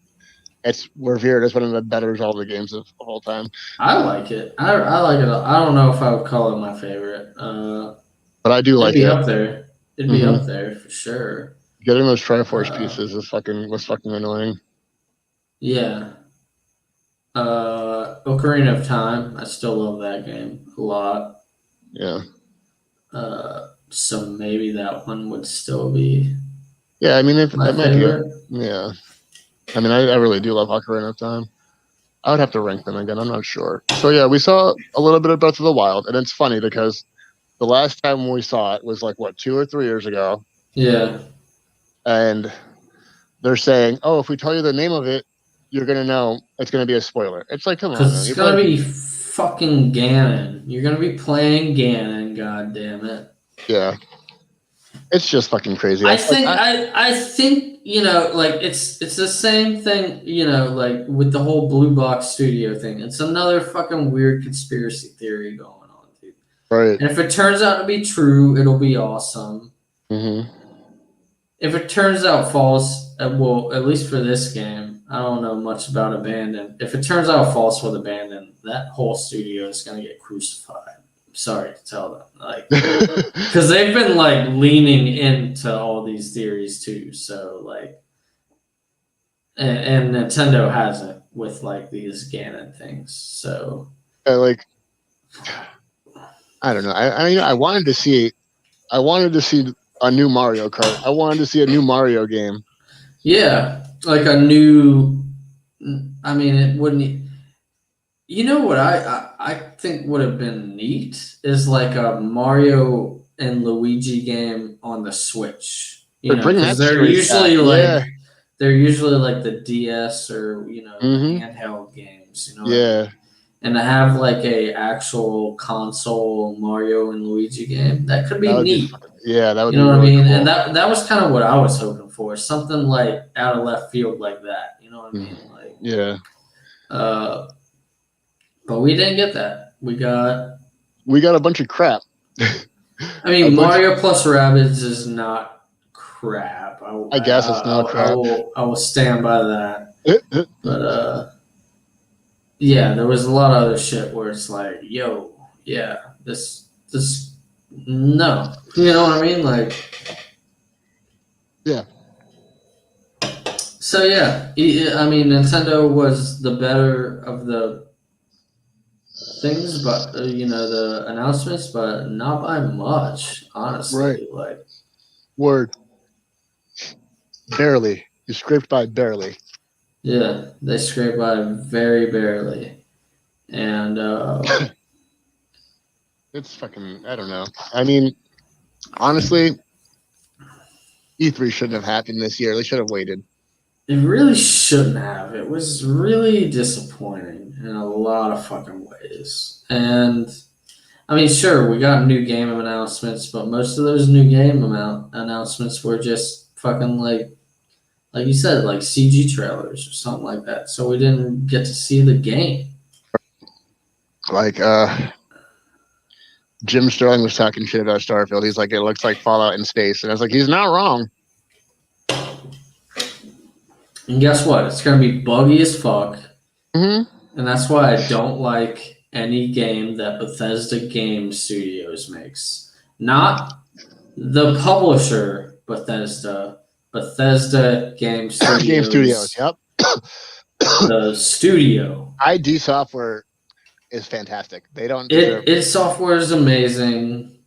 it's revered as one of the better Zelda games of all time. I like it. I like it. I don't know if I would call it my favorite. But I do It'd like be it. up there. It'd be Hmm. up there for sure. Getting those Triforce Uh, pieces was fucking annoying. yeah. Ocarina of Time. I still love that game a lot. Yeah, So maybe that one would still be yeah. I mean, my it might be. favorite. Yeah, I mean, I really do love Ocarina of Time. I would have to rank them again. I'm not sure. So yeah, we saw a little bit of Breath of the Wild, and it's funny because the last time we saw it was like what 2 or 3 years ago, Yeah. and they're saying, "Oh, if we tell you the name of it, you're gonna know it's gonna be a spoiler." It's like, come on, Because man. it's You're gonna playing. be fucking Ganon. You're gonna be playing Ganon. God damn it. Yeah, it's just fucking crazy. I think I think like it's the same thing like with the whole Blue Box Studio thing. It's another fucking weird conspiracy theory going on, dude. right. And if it turns out to be true, it'll be awesome. Hmm. If it turns out false, well, at least for this game, I don't know much about Abandon. If it turns out false with Abandon, that whole studio is gonna get crucified. I'm sorry to tell them, like, because they've been like leaning into all these theories too. So like, and Nintendo hasn't with like these Ganon things. So like, I don't know. I wanted to see. I wanted to see a new Mario Kart. I wanted to see a new Mario game. yeah, like a new. I mean, it wouldn't. You know what I think would have been neat is like a Mario and Luigi game on the Switch. But bring Because that series back. Yeah. they're usually like the DS or the Hmm. handheld games. You know what I mean? Yeah. And to have like a actual console Mario and Luigi game that could be That would be. neat. Yeah, that would You be know what I really mean? cool. And that was kind of what I was hoping for, something like out of left field like that. You know what I mean? Like, Yeah. but we didn't get that. We got a bunch of crap. I mean, Mario plus Rabbids is not crap. I guess it's not crap. I will stand by that. But yeah, there was a lot of other shit where it's like, yo, yeah, this, no, you know what I mean? Like, Yeah. so yeah, I mean, Nintendo was the better of the things, but the announcements, but not by much, Right. honestly. Like, Word. Barely. You scraped by barely. yeah, they scraped by very barely, and It's fucking. I don't know. I mean, honestly, E3 shouldn't have happened this year. They should have waited. it really shouldn't have. It was really disappointing in a lot of fucking ways, and I mean, sure, we got new game announcements, but most of those new game announcements were just fucking like you said, like CG trailers or something like that. So we didn't get to see the game. Like, Jim Sterling was talking shit about Starfield. He's like, it looks like Fallout in space, and I was like, he's not wrong. And guess what? It's gonna be buggy as fuck, Mm-hmm. and that's why I don't like any game that Bethesda Game Studios makes. Not the publisher Bethesda, Bethesda Game Studios. Game Studios. Yep. The studio. ID Software is fantastic. They don't deserve Its software is amazing.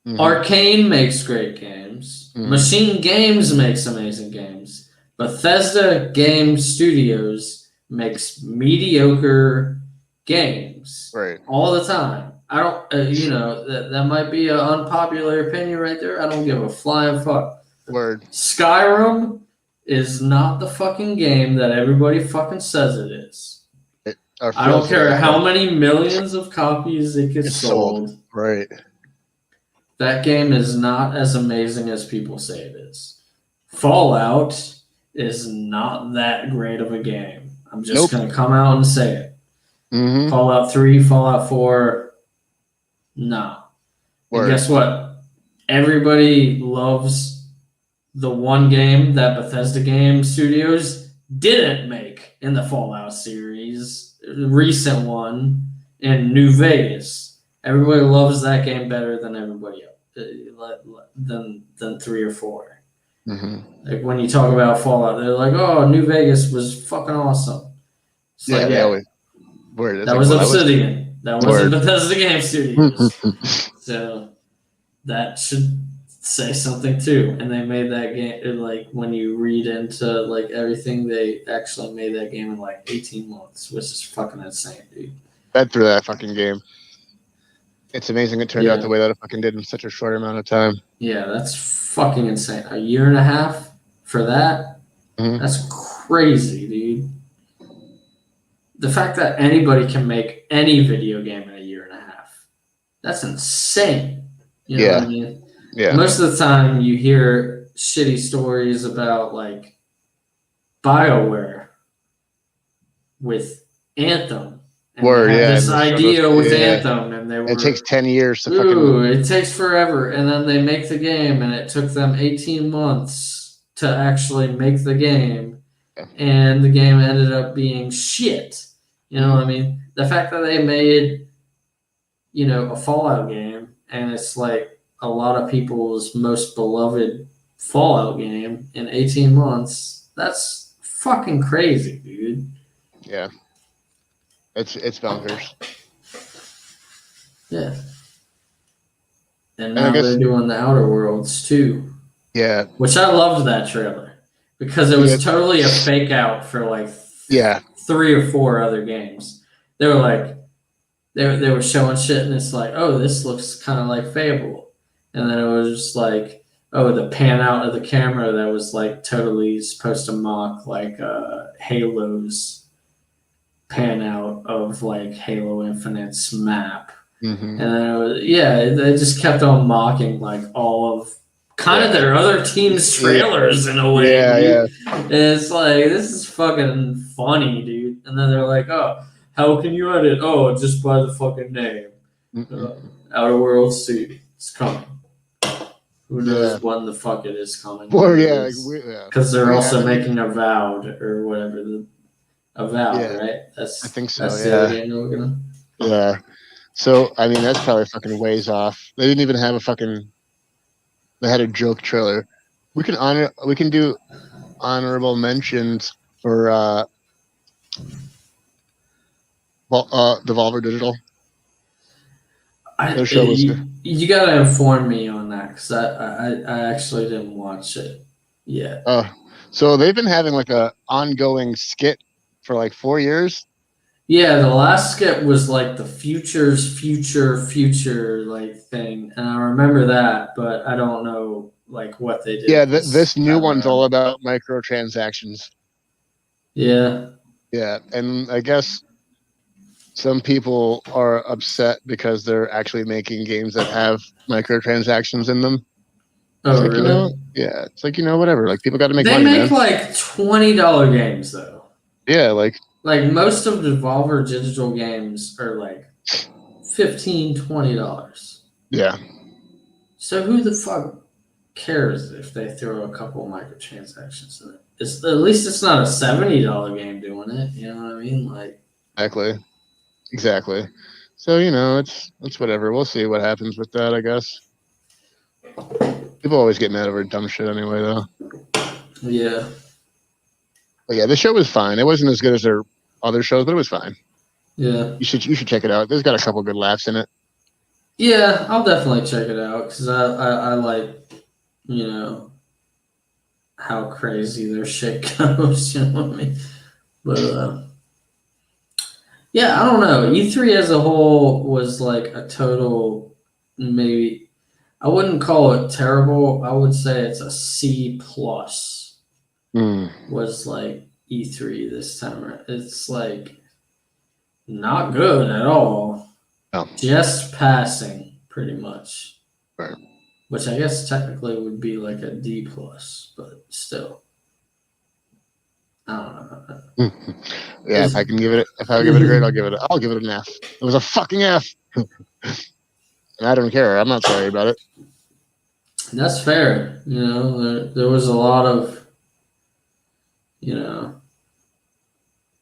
Mm-hmm. Arcane makes great games. Mhm. Machine Games makes amazing games. Bethesda Game Studios makes mediocre games Right. all the time. I don't, that might be an unpopular opinion right there. I don't give a flying fuck. Word. Skyrim is not the fucking game that everybody fucking says it is. I don't care how many millions of copies it gets sold. Right. That game is not as amazing as people say it is. Fallout is not that great of a game. I'm just going to come out and say it. Mm-hmm. Fallout 3, Fallout 4, no. And guess what? Everybody loves the one game that Bethesda Game Studios didn't make in the Fallout series, the recent one in New Vegas. Everybody loves that game better than everybody else, than 3 or 4. Mm-hmm. Like when you talk about Fallout, they're like, "Oh, New Vegas was fucking awesome." It's like, Word. That was Obsidian. That wasn't Bethesda Game Studios. So that should say something too. And they made that game, like when you read into like everything, they actually made that game in like 18 months, which is fucking insane, dude. Fed through that fucking game. It's amazing it turned out the way that it fucking did in such a short amount of time. Yeah, that's fucking insane. A year and a half for that? Mm-hmm. That's crazy, dude. The fact that anybody can make any video game in a year and a half, that's insane. You know what I mean? Yeah. Most of the time you hear shitty stories about like BioWare with Anthem. And this idea with Anthem, and it takes 10 years to it takes forever, and then they make the game, and it took them 18 months to actually make the game, and the game ended up being shit. You know what I mean? The fact that they made, a Fallout game, and it's like a lot of people's most beloved Fallout game in 18 months, that's fucking crazy, dude. Yeah. It's bonkers. Yeah. And now they're doing the Outer Worlds too. Yeah. Which I loved that trailer because it was totally a fake out for like 3 or 4 other games. They were like, they were showing shit and it's like, oh, this looks kind of like Fable. And then it was just like, oh, the pan out of the camera that was like totally supposed to mock like Halo's pan out of like Halo Infinite's map. Mm-hmm. And then it was, they just kept on mocking like all of kind of their other team's trailers in a way. Yeah. And it's like, this is fucking funny, dude. And then they're like, oh, how can you edit? Oh, just by the fucking name. Outer Worlds 2 is coming. Who knows when the fuck it is coming? Well, because they're also making Avowed or whatever Avowed, Yeah, right? I think so. That's the other Yeah, game you're looking at. yeah. So I mean, that's probably fucking ways off. They didn't even have a fucking. They had a joke trailer. We can do honorable mentions for Devolver Digital. Their show was You gotta inform me on that because I actually didn't watch it yet. so they've been having like a ongoing skit for like 4 years. Yeah, the last skit was like the future like thing, and I remember that, but I don't know like what they Yeah, did this this new time one's all around. about microtransactions. Yeah. Yeah, and I guess some people are upset because they're actually making games that have microtransactions in them. It's Oh, like, really? yeah, it's like, whatever. Like people got to make They money, man. make like $20 games though. Yeah, like Like most of the Devolver Digital games are like $15, $20. yeah, So who the fuck cares if they throw a couple microtransactions in it? It's at least it's not a $70 game doing it. You know what I mean? Like, exactly. Exactly. So, it's whatever. We'll see what happens with that, I guess. People always get mad over dumb shit anyway, though. yeah, But yeah, the show was fine. It wasn't as good as their other shows, but it was fine. yeah, You should check it out. There's got a couple good laughs in it. yeah. I'll definitely check it out because I like you know how crazy their shit goes. You know what I mean? But yeah, I don't know. E3 as a whole was like a total maybe. I wouldn't call it terrible. I would say it's a C plus. Mm. Was like E3 this time around. It's like not good at all. Oh, Just passing, pretty much. right. Which I guess technically would be like a D plus, but still. I don't know. Yeah, It's, if I give it a grade, I'll give it an F. It was a fucking F. And I don't care. I'm not sorry about it. that's fair. You know, there was a lot of, you know,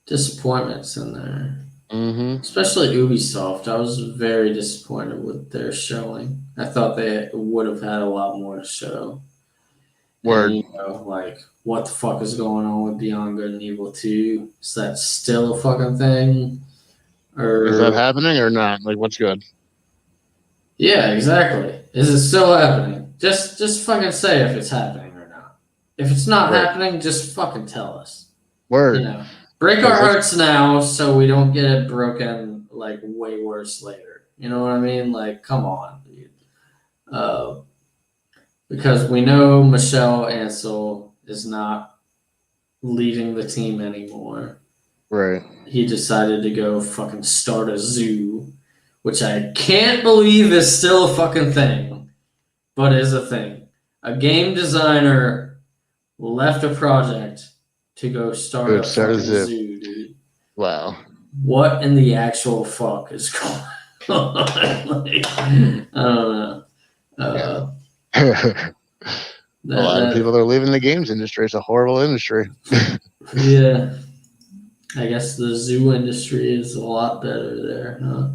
disappointments in there. Mm-hmm. Especially Ubisoft. I was very disappointed with their showing. I thought they would have had a lot more to show. Word. And, like, what the fuck is going on with Beyond Good and Evil 2? Is that still a fucking thing? Or Is that happening or not? Like, what's good? yeah, exactly. Is it still happening? Just fucking say if it's happening or not. If it's not Right. happening, just fucking tell us. Word. You know, break our hearts now so we don't get it broken like way worse later. You know what I mean? Like, come on, dude. Because we know Michelle Ansel is not leading the team anymore. Right. He decided to go fucking start a zoo, which I can't believe is still a fucking thing, but is a thing. A game designer left a project to go start a fucking zoo, dude. Wow. What in the actual fuck is going on? Like, I don't know. A lot of people are leaving the games industry. It's a horrible industry. Yeah. I guess the zoo industry is a lot better there, huh?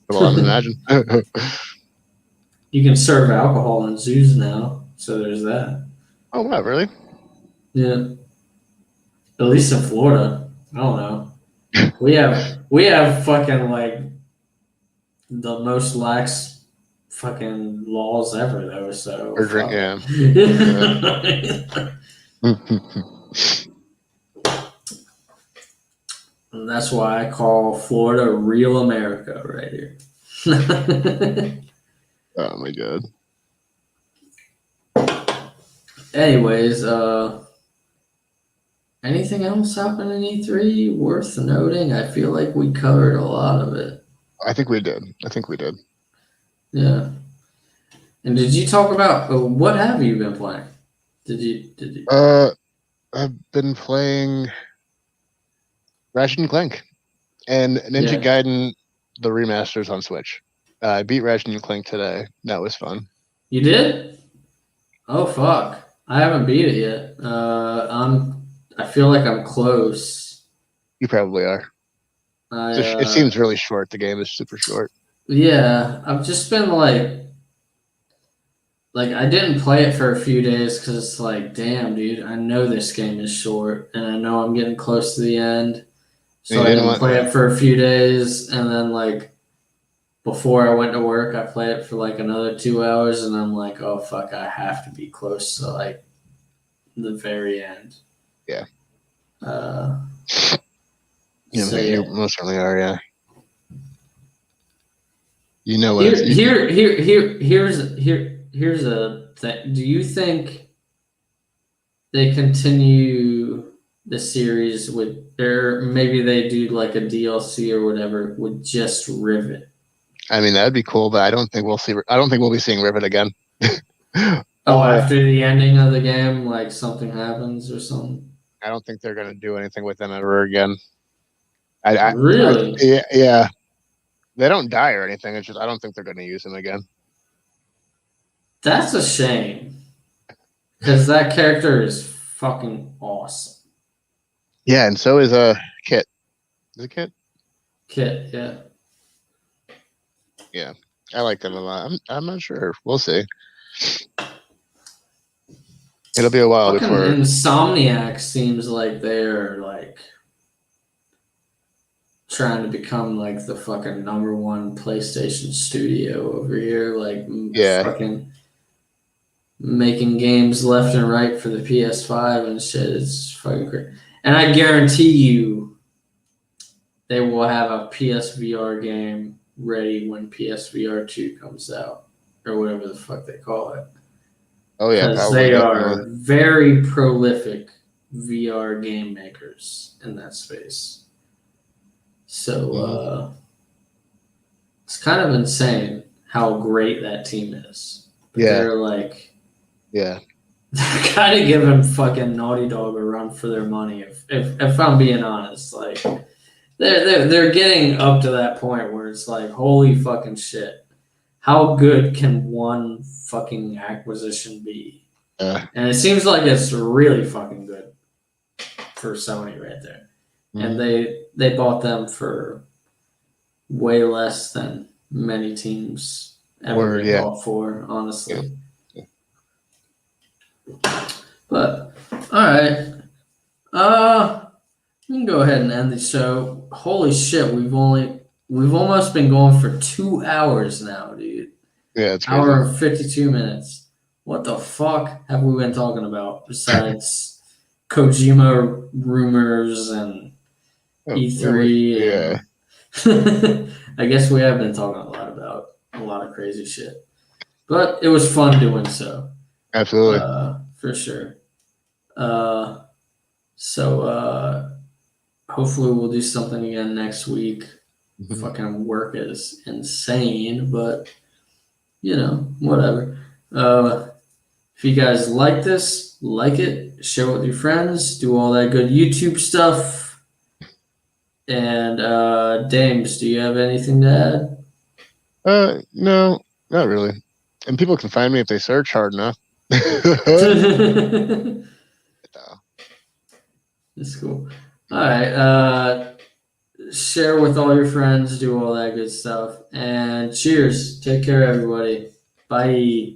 Profitable, I imagine. You can serve alcohol in zoos now, so there's that. Oh, wow, really? Yeah. At least in Florida. I don't know. We have fucking like the most lax fucking laws ever though, so Or drink, yeah. And that's why I call Florida real America right here. Oh my god. Anyways, anything else happen in E3 worth noting? I feel like we covered a lot of it. I think we did. Yeah. And did you talk about what have you been playing? Did you? I've been playing Ratchet and Clank and Ninja Gaiden, the remasters on Switch. I beat Ratchet and Clank today. That was fun. You did? Oh fuck! I haven't beat it yet. I feel like I'm close. You probably are. It seems really short. The game is super short. Yeah, I've just been like I didn't play it for a few days because it's like, damn, dude, I know this game is short, and I know I'm getting close to the end, so I didn't play it for a few days, and then like before I went to work, I played it for like another 2 hours, and I'm like, oh fuck, I have to be close to like the very end. Yeah. So, you most certainly are. Yeah. You know what? Here's a thing. Do you think they continue the series with, or maybe they do like a DLC or whatever with just Rivet? I mean, that'd be cool, but I don't think we'll see. I don't think we'll be seeing Rivet again. After the ending of the game, like something happens or something. I don't think they're gonna do anything with them ever again. Really? Yeah. They don't die or anything. It's just I don't think they're gonna use them again. That's a shame, because that character is fucking awesome. Yeah, and so is Kit. Is it Kit? Kit, yeah. Yeah, I like them a lot. I'm not sure. We'll see. It'll be a while fucking before. Insomniac seems like they're like trying to become like the fucking #1 PlayStation studio over here, like fucking making games left and right for the PS5 and shit. It's fucking crazy. And I guarantee you they will have a PSVR game ready when PSVR 2 comes out, or whatever the fuck they call it. Oh yeah, because they are very prolific VR game makers in that space. So it's kind of insane how great that team is. But they're like, they're kind of giving fucking Naughty Dog a run for their money. If I'm being honest, like they're getting up to that point where it's like, holy fucking shit, how good can one fucking acquisition be? And it seems like it's really fucking good for Sony right there. And they bought them for way less than many teams ever bought for, honestly. But all right, we can go ahead and end the show. Holy shit, we've almost been going for 2 hours now, dude. Yeah, it's crazy. Hour and 52 minutes. What the fuck have we been talking about besides Kojima rumors and E3? I guess we have been talking a lot about a lot of crazy shit, but it was fun doing so. Absolutely, for sure. So hopefully we'll do something again next week. Fucking work is insane, but you know, whatever. If you guys like this, like it, share it with your friends, do all that good YouTube stuff. And Dames, do you have anything to add? No, not really. And people can find me if they search hard enough. That's cool. All right. Share with all your friends, do all that good stuff. And cheers. Take care, everybody. Bye.